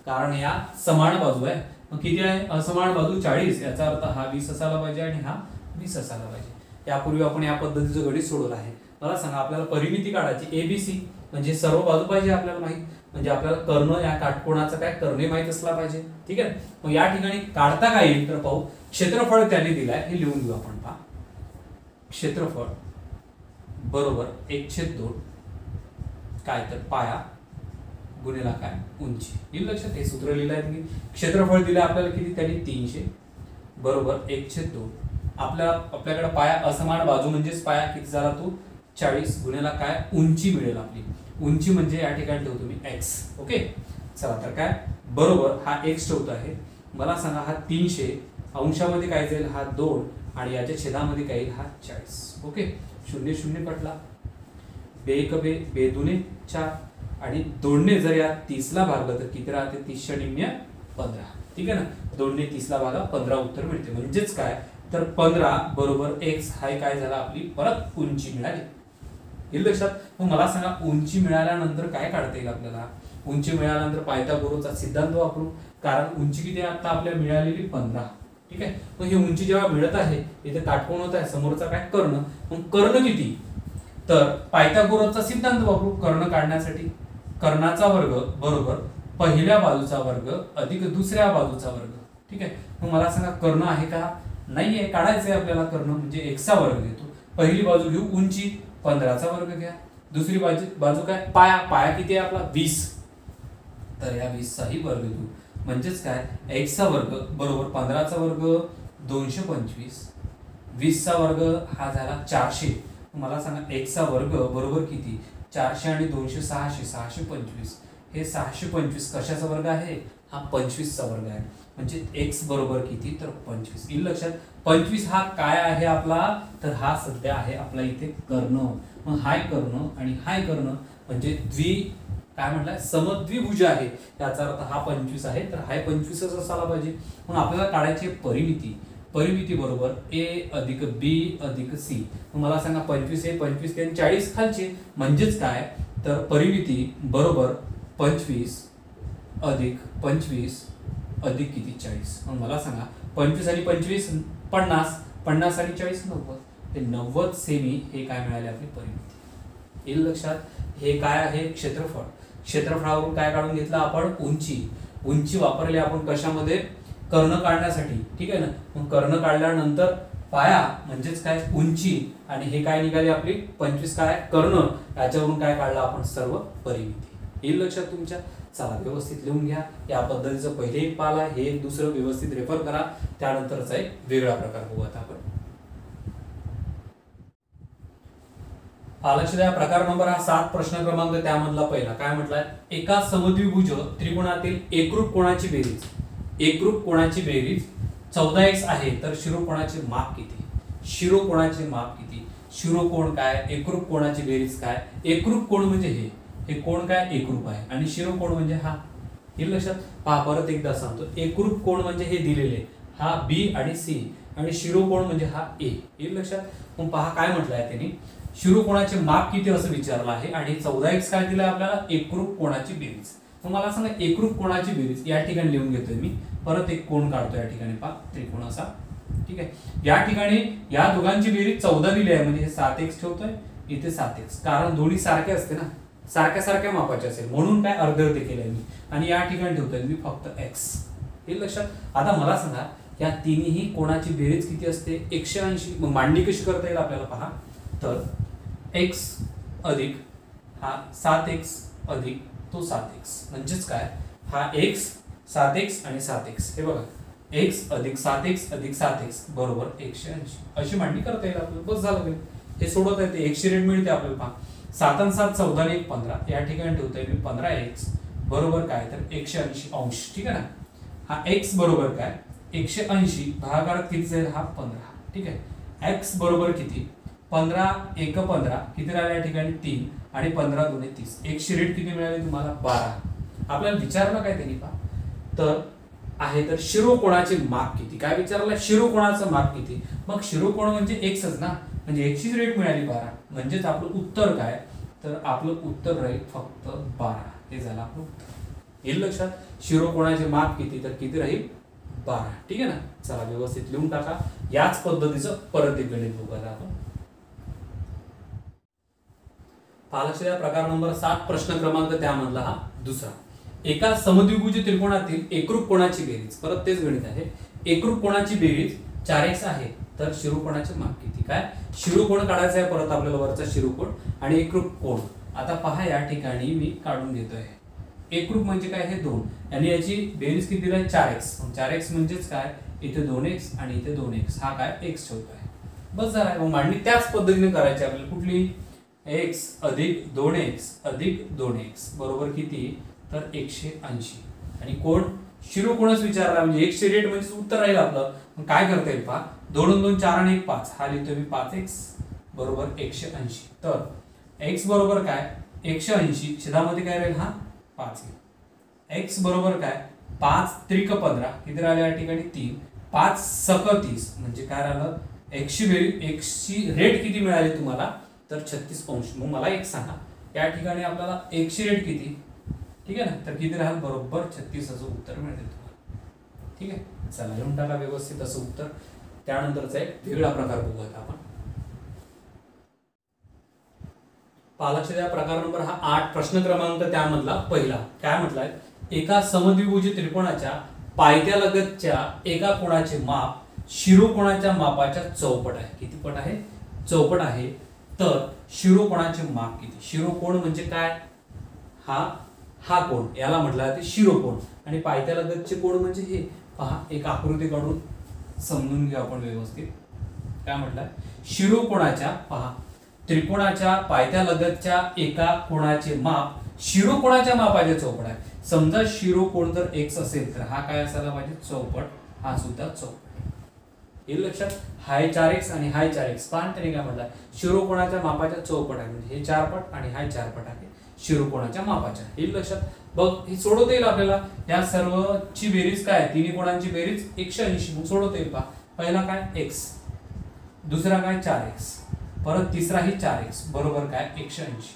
कारण या समान बाजू आहे मग किती आहे असमान बाजू 40 याचा अर्थ हा 20 असायला पाहिजे आणि हा 20 असायला पाहिजे. यापूर्वी आपण या पद्धतीचं गणित सोडवलं आहे. मला सांगा आपल्याला परिमिती काढायची एबीसी म्हणजे सर्व बाजू पाहिजे आपल्याला माहित म्हणजे आपल्याला कर्ण या काटकोणाचा काय करणे माहित असला पाहिजे. ठीक आहे मग या ठिकाणी काढता काय येईल तर पाहू क्षेत्रफळ त्यांनी दिलाय हे लिहून घेऊ आपण. पहा क्षेत्रफळ बरोबर 1/2 काय तर पाया गुणिला काय उंची येईल लक्षात. हे सूत्र लिहिलं आहे तुम्ही. क्षेत्रफळ दिलं आपल्याला किती त्यांनी 300 बरोबर 1/2 आपल्याकडे पाया असमान बाजू म्हणजेच पाया किती झाला तो 40 गुणिला काय उंची मिळेल आपली उंची म्हणजे या ठिकाणी ठेवतो मी x. ओके चला तर काय बरोबर हा x ठेवतो आहे. मला सांगा हा 300 अंशामध्ये काय जाईल हा 2 आणि याच्या छेदामध्ये काय येईल हा 40. ओके 0 0 कटला बे 2 4 आणि 2 ने जर या 30 ला भागलं तर किती राहते 30 × 15 ठीक आहे ना 2 ने 30 ला भागा 15 उत्तर मिळते. म्हणजेच काय तर 15 बरोबर x हा काय झाला आपली परत उंची मिळाली येईल लक्षात. मग मला सांगा उंची मिळाल्यानंतर काय काढता येईल आपल्याला उंची मिळाल्यानंतर पायथागोरसचा सिद्धांत वापरू कारण उंची किती आहे आता आपल्याला मिळालेली 15. ठीक आहे मग ही उंची जेव्हा मिळत आहे इथे काटकोन होत आहे समोरचा काय कर्ण मग कर्ण किती तर पायथागोरसचा सिद्धांत वापरू कर्ण काढण्यासाठी कर्णाचा वर्ग बरोबर पहिल्या बाजूचा वर्ग अधिक दुसऱ्या बाजूचा वर्ग. ठीक आहे मग मला सांगा कर्ण आहे का नाहीये काढायचंय आपल्याला कर्ण म्हणजे x चा वर्ग घेतो. पहिली बाजू घेऊ उंची 15 चा वर्ग घ्या दुसरी बाजू काय पाया पाया किती आहे आपला 20 तर या 20 चाही वर्ग घेऊ म्हणजेच काय x चा वर्ग बरोबर 15 चा वर्ग 225 20 चा वर्ग हा झाला 400. मला सांगा x चा वर्ग बरोबर किती 400 आणि 200 600 625 हे 625 कशाचा वर्ग आहे हा 25 चा वर्ग आहे म्हणजे x बरोबर किती तर 25 येईल लक्षात. 25 हा काय आहे आपला तर हा सध्या आहे आपला इथे कर्ण. मग हाय कर्ण आणि हाय कर्ण म्हणजे काय म्हटलंय समद्विभुज आहे याचा अर्थ हा 25 आहे तर हाय 25च असायला पाहिजे. मग आपल्याला काढायची परिमिती बरोबर a अधिक b अधिक c. मला सांगा 25 हे 25 ते 40 खालचे म्हणजेच काय तर परिमिती बरोबर 25 अधिक 25 अधिक किती 40. मग मला सांगा 25 आणि 25 50 50 आणि 40 90 ते 90 सेमी हे काय मिळाले आपली परिमिती येईल लक्षात. हे काय आहे क्षेत्रफळावरून काय काढून घेतलं आपण उंची वापरली आपण कशामध्ये कर्ण काढण्यासाठी. ठीक आहे ना मग कर्ण काढल्यानंतर पाया म्हणजेच काय उंची आणि हे काय निघाली आपली 25 काय कर्ण याच्यावरून काय काढलं आपण सर्व परिमिती येईल लक्षात तुमच्या. चला व्यवस्थित लिहून घ्या. या पद्धतीचं पहिले एक पाल आहे हे एक दुसरं व्यवस्थित रेफर करा त्यानंतरचा एक वेगळा प्रकार बघू आता आपण. लक्षात प्रकार नंबर हा 7 प्रश्न क्रमांक त्यामधला पहिला काय म्हटलाय एका समद्विभुज त्रिकोणातील एकरूप कोणाची बेरीज 14x आहे तर शिरोकोणाचे माप किती. शिरोकोण काय एकरूप कोणाची बेरीज काय एकरूप कोण म्हणजे हे कोण काय एकरूप आहे आणि शिरोकोण म्हणजे हा हे लक्षात. पहा परत एकदा सांगतो एकरूप कोण म्हणजे हे दिलेले हा बी आणि सी आणि शिरोकोण म्हणजे हा ए हे लक्षात. मग पहा काय म्हटलंय त्यांनी शिरोकोणाचे माप किती असं विचारलं आहे आणि 14x काय दिलंय आपल्याला एकरूप कोणाची बेरीज. मग मला सांगा एकरूप कोणाची बेरीज या ठिकाणी लिहून घेतोय मी परत एक कोण काढतो या ठिकाणी पहा त्रिकोण असा. ठीक आहे या ठिकाणी या दोघांची बेरीज 14 दिली आहे म्हणजे हे 7x ठेवतोय इथे 7x, कारण दोन्ही सारखे असते ना, सारख्या सारख्या मापाचे असेल म्हणून काय अर्धे अर्धे केलंय मी, आणि या ठिकाणी ठेवतोय मी फक्त x. हे लक्षात. आता मला सांगा या तिन्ही कोणाची बेरीज किती असते? 180. मग मांडणी कशी करता येईल आपल्याला पहा. तर x अधिक हा 7x अधिक तो 7x म्हणजेच काय, हा x 7x आणि 7x, हे बघा x अधिक 7x अधिक 7x बरोबर 180. अशी मांडणी करता येईल आपल्याला. बस झालं. हे सोडवता येते, एकशे रेट मिळते आपल्याला. पहा 7 आणि 7 14 आणि 1 15, या ठिकाणी ठेवतोय मी 15x बरोबर काय तर 180 अंश. ठीक आहे ना. हा x बरोबर काय 180 भागाकारात किती जाईल, हा 15. ठीक आहे. x बरोबर किती 15 1 15 किती राहिला या ठिकाणी 3 आणि 15 2 30. एकशे रेट किती मिळाले तुम्हाला 12. आपल्याला विचारलं काय त्यांनी पहा, तर आहे तर शिरोकोणाचे माप किती. काय विचारलं, शिरोकोणाचं माप किती. मग शिरोकोण म्हणजे एक्सच ना, म्हणजे एकशेच रेट मिळाली 12. म्हणजेच आपलं उत्तर काय, तर आपलं उत्तर राहील फक्त 12. हे झालं आपलं उत्तर. हे लक्षात. शिरोकोणाचे माप किती, तर किती राहील 12. ठीक आहे ना. चला व्यवस्थित लिहून टाका. याच पद्धतीचं परत एक गणित बघूया आपण. पालक्षय प्रकार नंबर 7 प्रश्न क्रमांक त्यामधला हा दुसरा. एका समद्विभुज त्रिकोणातील एकरूप कोणाची बेरीज. परत तेच गणित आहे. एकरूप कोणाची बेरीज 4x आहे, तर शिरोकोणाचे माप किती. काय शिरोकोण काढायचा आहे परत आपल्याला, वरचा शिरोकोण आणि एकरूप कोण. आता पहा या ठिकाणी मी काढून घेतोय. एकरूप म्हणजे काय, हे 2 आणि याची बेरीज किती आहे 4x. 4x म्हणजेच काय, इथे 2x आणि इथे 2x, हा काय x ठेवतोय. बस झाला. मग मांडणी त्याच पद्धतीने करायची आपल्याला. कुठली, x अधिक 2x अधिक 2x बरोबर किती, तर 180. आणि कोण, शिरोकोणच विचारला म्हणजे एकशे रेट म्हणजे उत्तर राहील आपलं. मग काय करता येईल पहा, 2 2 4 आणि 1 5, हा लिहितो मी 5x बरोबर 180. तर x बरोबर काय 180, छेदामध्ये काय राहील हा 5. x बरोबर काय 5 त्रिक 15 किती राहिले या ठिकाणी 3, 5 सक 30 म्हणजे काय राहिलं, एकशे रेट किती मिळाली तुम्हाला, तर 36 अंश. मग मला एक सांगा या ठिकाणी आपल्याला एकशे रेट किती. ठीक आहे ना. तर किती राहील, बरोबर 36 असं उत्तर मिळेल तुम्हाला. ठीक आहे. चला लिहून टाका व्यवस्थित असं उत्तर. त्यानंतरचा एक वेगळा प्रकार बघूयात आपण. पालक्षय प्रकार नंबर हा 8 प्रश्न क्रमांक त्यामधला पहिला. काय म्हटलाय, एका समद्विभुज त्रिकोणाच्या पायथ्यालगतच्या एका कोणाचे माप शिरोकोणाच्या मापाच्या चौपट आहे. किती पट आहे, चौपट आहे. तर शिरोकोणाचे माप किती. शिरोकोण म्हणजे काय, हा कोण, याला म्हटलं जाते शिरोकोण. आणि पायथ्यालगतचे कोण म्हणजे हे. पहा एक आकृती काढून समजून घेऊ आपण व्यवस्थित. काय म्हटलंय, शिरोकोणाच्या, पहा त्रिकोणाच्या पायथ्यालगतच्या एका कोणाचे माप शिरोकोणाच्या मापाचे चौपट आहे. समजा शिरोकोण जर x असेल तर हा काय असायला पाहिजे, चौपट. हा सुद्धा चौपट. हे लक्षात. हाय 4x आणि हाय 4x. पाहा त्याने काय म्हटलं, शिरोकोणाच्या मापाच्या चौपट आहे. म्हणजे हे 4 पट आणि हाय 4 पट आहे शिरोकोणाच्या मापाच्या. हे लक्षात. बघ हे सोडवता येईल आपल्याला. या सर्वची बेरीज काय, तिन्ही कोणांची बेरीज 180. मग सोडवता येईल. पहा पहिला काय x, दुसरा काय 4x, परत तिसरा ही 4x बरोबर काय 180.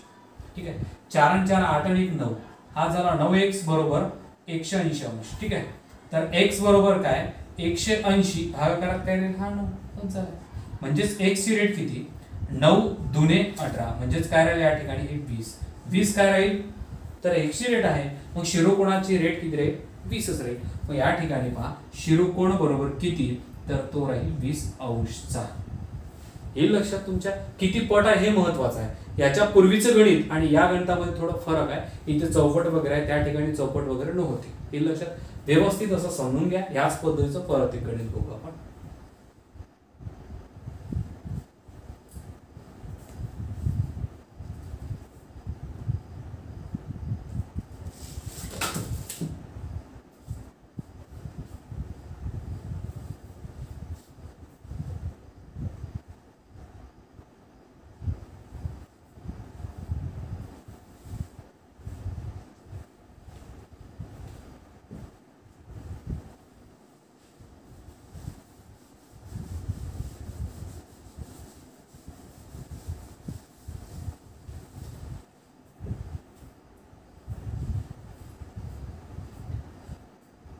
ठीक आहे. 4 आणि 4 8 आणि 1 9, हा झाला 9x बरोबर 180 अंश. ठीक आहे. तर x बरोबर काय 180 भागाकारात काय राहील, हा 9 झाला. म्हणजेच x ची रेट किती, 9 दुने 18 म्हणजेच काय राहील या ठिकाणी हे 20. 20 काय राहील, तर x ची रेट आहे. मग शिरोकोणाची रेट किती राहील, 20च राहील. मग या ठिकाणी पहा शिरोकोण बरोबर किती, तर तो राहील 20 अंशचा. हे लक्षात तुमच्या. किती पट आहे हे महत्वाचं आहे. याच्या पूर्वीचं गणित आणि या गणितामध्ये थोडा फरक आहे. इथे चौपट वगैरे आहे, त्या ठिकाणी चौपट वगैरे नव्हते. हे लक्षात. व्यवस्थित असं समजून घ्या. याच पद्धतीचं परत एक गणित बघू आपण.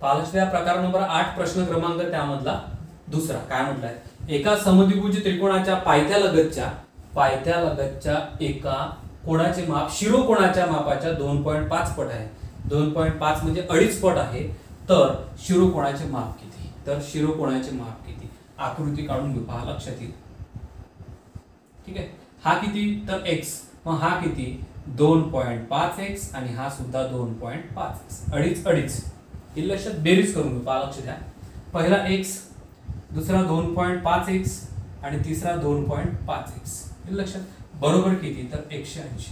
पालक्षय प्रकार नंबर 8 प्रश्न क्रमांक त्यामधला दुसरा. काय म्हटलाय, एका समद्विभुज त्रिकोणाच्या पायथ्यालगतच्या पायथ्यालगतच्या एका कोणाचे माप शिरोकोणाच्या मापाच्या 2.5 पट आहे. 2.5 म्हणजे 2.5 पट आहे. तर शिरोकोणाचे माप किती? तर शिरोकोणाचे माप किती? आकृती काढून घेऊ, पहा लक्षात येईल. ठीक आहे, हा किती? तर x. मग हा किती? 2.5x आणि हा सुद्धा 2.5x. 2.5 हे लक्षात बेरीज करून घेऊ, पहा लक्ष द्या. पहिला x, दुसरा 2.5x आणि तिसरा 2.5x. हे लक्षात बरोबर किती? तर 180.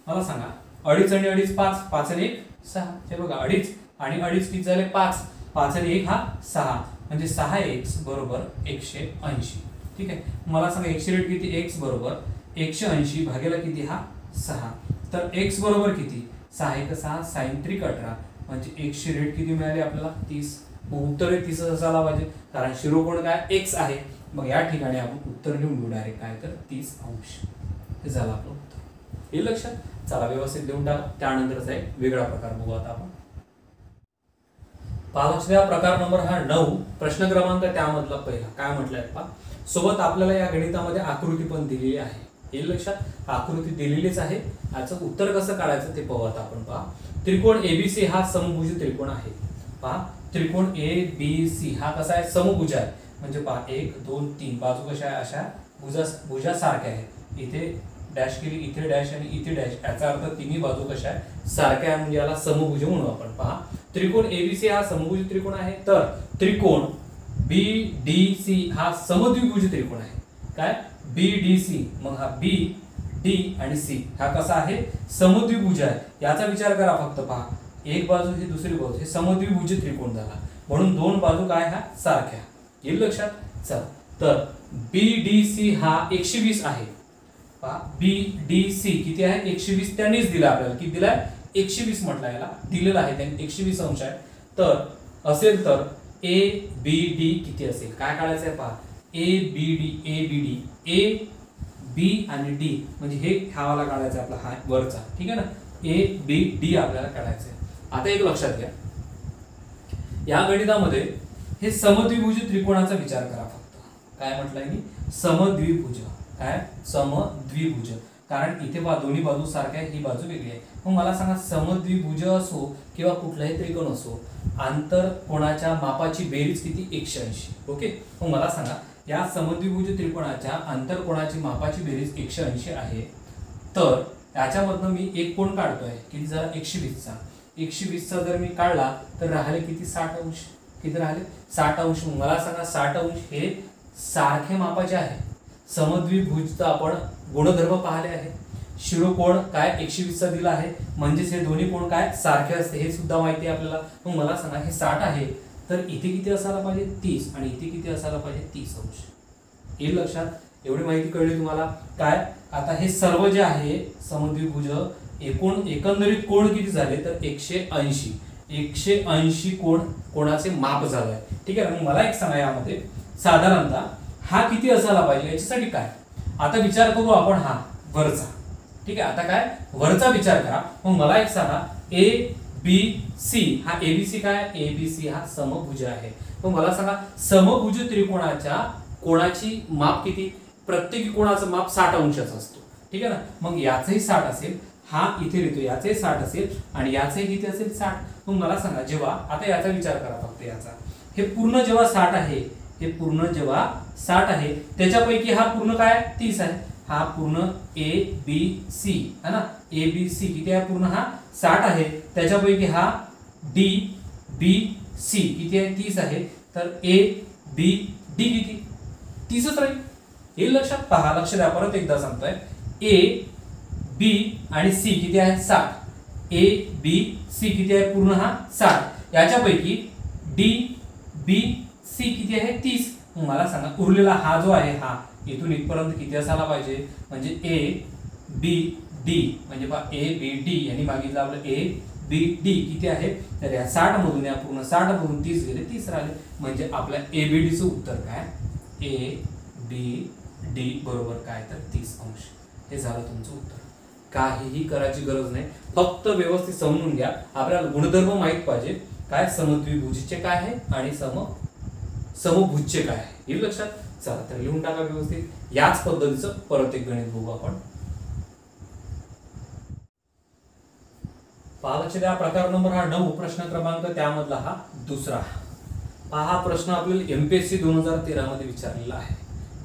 मला सांगा 2.5 आणि 2.5 5, 5 आणि 1 6. हे बघा 2.5 आणि 2.5 किती झाले? 5. 5 आणि 1 हा 6 म्हणजे 6x बरोबर 180. ठीक आहे, मला सांगा x रेट किती? x बरोबर 180 भागेला किती? हा 6. तर x बरोबर किती? 6 1 6 sin त्रिक 18 म्हणजे x ची रेट किती मिळाली आपल्याला? 30. मग उत्तर 30 असायला पाहिजे, कारण शिरोकोण काय? x आहे. मग या ठिकाणी आपण उत्तर लिहून घेऊ डायरेक्ट काय? तर 30 अंश. हे झालं आपलं उत्तर. हे लक्षात. चला व्यवस्थित लिहून टाका. त्यानंतरचा एक वेगळा प्रकार बघू आता आपण. पाचव्या प्रकार नंबर हा 9, प्रश्न क्रमांक त्यामधला पहिला. काय म्हटलंय पहा, सोबत आपल्याला या गणितामध्ये आकृती पण दिलेली आहे. हे लक्षात, आकृती दिलेलीच आहे. याचं उत्तर कसं काढायचं ते पाहू आता आपण. पहा, त्रिकोण एबीसी हा समभुज त्रिकोण आहे. पहा, त्रिकोण एबीसी हा कसा आहे? समभुज आहे. म्हणजे पहा 1 2 3 बाजू कशा आहे? अशा भुजासारख्या आहे. इथे डॅश केली, इथे डॅश आणि इथे डॅश. याचा अर्थ तिन्ही बाजू कशा आहे? सारख्या आहे, म्हणजे याला समभुज म्हणू आपण. पहा, त्रिकोण एबीसी हा समभुज त्रिकोण आहे. तर त्रिकोण बीडीसी हा समद्विभुज त्रिकोण आहे. काय? बीडीसी. मग हा बी डी आणि सी हा कसा आहे? समद्विभुज आहे. याचा विचार करा फक्त. पहा, एक बाजू ही दुसरी बाजू, हे समद्विभुज त्रिकोण झाला, म्हणून दोन बाजू काय? ह्या सारख्या. येईल लक्षात. चल, तर बीडीसी हा 120 आहे. पहा, बीडीसी किती आहे? 120. त्यांनीच दिला आपल्याला. किती दिलाय? 120 म्हटलं, याला दिलेला आहे त्यांनी 120 अंश आहे. तर असेल तर ए बी डी किती असेल? काय काढायचं आहे? पहा, A B D A B आणि डी म्हणजे हे ह्यावाला काढायचा आपला, हा वरचा. ठीक आहे ना. ए बी डी आपल्याला काढायचं आहे. आता एक लक्षात घ्या, या गणितामध्ये हे समद्विभुज त्रिकोणाचा विचार करा फक्त. काय म्हटलंय मी? समद्विभुज. काय? समद्विभुज. कारण इथे दोन्ही बाजू सारख्या आहे, ही बाजू वेगळी आहे. मग मला सांगा, समद्विभुज असो किंवा कुठलाही त्रिकोण असो, आंतर कोणाच्या मापाची बेरीज किती? 180. ओके. मग मला सांगा, या समद्विभुज त्रिकोणाच्या आंतर कोणाची मापाची बेरीज 180 आहे. तर याच्यामधनं मी एक कोण काढतोय, किती जरा? 120चा. 120चा जर मी काढला तर राहिले किती? 60 अंश. किती राहिले? 60 अंश. मला सांगा, 60 अंश हे सारखे मापाचे आहे. समद्विभुजचा आपण गुणधर्म पाहिले आहे. शिरोकोण काय? 120चा दिला आहे, म्हणजेच हे दोन्ही कोण काय? सारखे असते, हे सुद्धा माहिती आहे आपल्याला. मग मला सांगा, हे 60 आहे, तर इथे किती असायला पाहिजे? 30. आणि इथे किती असायला पाहिजे? 30 अंश. हे लक्षात. एवढी माहिती कळली तुम्हाला. काय? आता हे सर्व जे आहे समद्विभुज एकंदरीत कोण किती झाले? तर 180. 180 कोणाचे माप झालंय. ठीक आहे. मग मला एक सांगा, यामध्ये साधारणतः हा किती असायला पाहिजे? याच्यासाठी काय? आता विचार करू आपण हा वरचा. ठीक आहे. आता काय? वरचा विचार करा. मग मला एक सांगा, ए बी सी हा एबीसी काय? एबीसी हा समभुज आहे. मग मला सांगा, समभुज त्रिकोणाच्या कोणाची माप किती? प्रत्येक कोणाचं माप 60 अंशाचं असतो. ठीक आहे ना. मग याचंही 60 असेल, हा इथे लिहितो, याचंही 60 असेल आणि याचंही किती असेल? 60. मग मला सांगा, जेव्हा आता याचा विचार करा फक्त, याचा हे पूर्ण जेव्हा 60 आहे, हे पूर्ण जेव्हा 60 आहे, त्याच्यापैकी हा पूर्ण काय? 30 आहे. हा पूर्ण ए बी सी है ना. ए बी सी किती आहे? पूर्ण हा 60 आहे. त्याच्यापैकी हा डी बी सी किती आहे? 30 आहे. तर ए बी डी किती? 30च राहील. हे लक्षात. पहा, लक्ष द्या, परत एकदा सांगतोय. ए बी आणि सी किती आहे? 60. ए बी सी किती आहे? पूर्ण हा 60. याच्यापैकी डी बी सी किती आहे? 30. मला सांगा, उरलेला हा जो आहे, हा इथून इथपर्यंत किती असायला पाहिजे? म्हणजे ए बी डी म्हणजे ए बी डी यांनी मागितलं आपलं ए बी डी किती आहे? तर या 60 मधून, या पूर्ण 60 मधून 30 गेले, 30 राहिले. म्हणजे आपल्या ए बी डी चं उत्तर काय? ए बी डी बरोबर काय? तर 30 अंश. हे झालं तुमचं उत्तर. काहीही करायची गरज नाही, फक्त व्यवस्थित समजून घ्या. आपल्याला गुणधर्म माहित पाहिजे. काय? समद्विभुजीचे काय आहे आणि समभुजचे काय आहे, हे लक्षात. चला तर लिहून टाका व्यवस्थित. याच पद्धतीचं परत एक गणित बघू आपण. पाहायचे द्या प्रकार नंबर हा 9 प्रश्न क्रमांक त्यामधला हा दुसरा. हा प्रश्न आपल्याला एमपीएससी 2013 मध्ये विचारलेला आहे.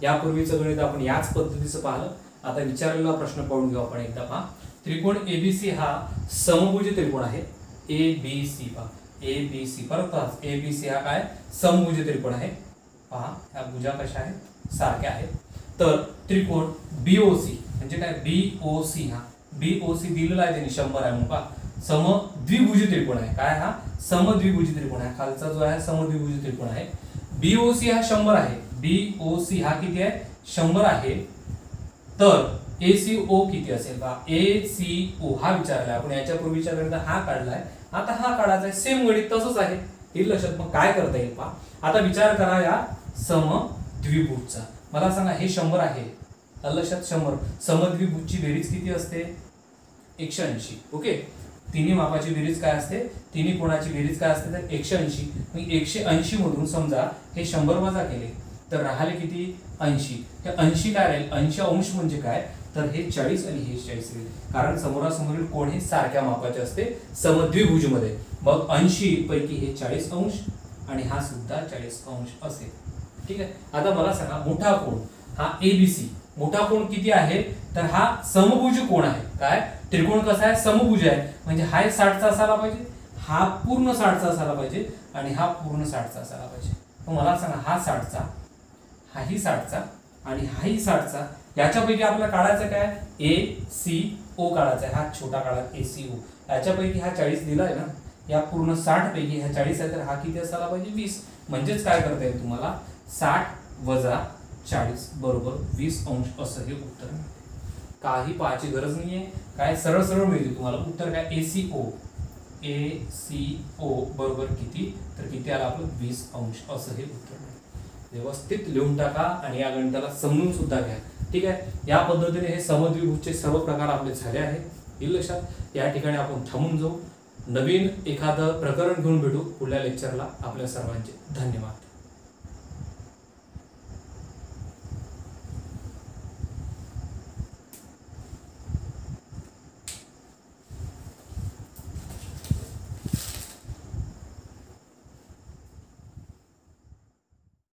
यापूर्वीचं गणित आपण याच पद्धतीचं पाहिलं. आता विचारलेला प्रश्न पाहून घेऊ आपण एकदा. पहा, त्रिकोण एबीसी हा समभुज त्रिकोण आहे. एबीसी पहा, एबीसी परत एबीसी हा काय समभुज त्रिकोण आहे. पहा ह्या भुजा कशा आहेत सारख्या आहेत. तर त्रिकोण बीओसी म्हणजे काय बीओसी हा बीओसी दिलेला आहे त्यांनी 100 आहे म्हणून. पहा समद्विभुज त्रिकोण आहे. काय हा समद्विभुज त्रिकोण आहे. खालचा जो आहे समद्विभुज त्रिकोण आहे. बीओसी हा 100 आहे. बीओसी हा किती आहे 100 आहे. तर एसीओ किती असेल पहा. एसीओ हा विचारलाय आपण. याच्यापूर्वीच्या गणितात हा काढलाय. आता हा काढायचा आहे. सेम गणित तसंच आहे. हे लक्षात मग काय करता येईल पहा. आता विचार करा या समद्विभुजचा. मला सांगा हे 100 आहे. लक्षात 100 समद्विभुजची बेरीज किती असते 180. ओके. तिन्ही मापाची बेरीज काय असते तिन्ही कोणाची बेरीज काय असते तर 180. मग 180 मधून समजा हे 100 वजा केले तर राहिले किती 80. हे 80 काय राहील 80 अंश म्हणजे काय तर हे 40 आणि हे 40 राहील. कारण समोरासमोरील कोण हे सारख्या मापाचे असते समद्विभुज मध्ये. मग 80 पैकी हे 40 अंश आणि हा सुद्धा 40 अंश असेल. ठीक आहे. आता मला सांगा मोठा कोण हा एबीसी मोठा कोण किती आहे तर हा समभुज कोण आहे. काय त्रिकोण कसा आहे समभुज आहे म्हणजे हा 60 चा असायला पाहिजे. हा पूर्ण 60 चा असायला पाहिजे आणि हा पूर्ण 60 चा असायला पाहिजे. तर मला सांगा हा 60 चा हाही 60 चा आणि हाही 60 चा. याच्यापैकी आपल्याला काढायचं काय एसीओ काढायचा आहे. हा छोटा काढा एसीओ. याच्यापैकी हा 40 दिला आहे ना. या पूर्ण 60 पैकी हा 40 आहे तर हा किती असायला पाहिजे 20. म्हणजेच काय करता येईल तुम्हाला 60 वजा 40 बरोबर 20 अंश असं हे उत्तर मिळते. काही पाहायची गरज नाहीये. काय सरळ सरळ मिळते तुम्हाला उत्तर. काय एसीओ एसीओ बरोबर किती तर किती आला आपलं 20 अंश असं हे उत्तर मिळते. व्यवस्थित लिहून टाका आणि या गणिताला समजून सुद्धा घ्या. ठीक आहे. या पद्धतीने हे समद्विभुजचे सर्व प्रकार आपले झाले आहेत. हे लक्षात. या ठिकाणी आपण थांबून जाऊ. नवीन एखादं प्रकरण घेऊन भेटू पुढल्या लेक्चरला. आपल्या सर्वांचे धन्यवाद.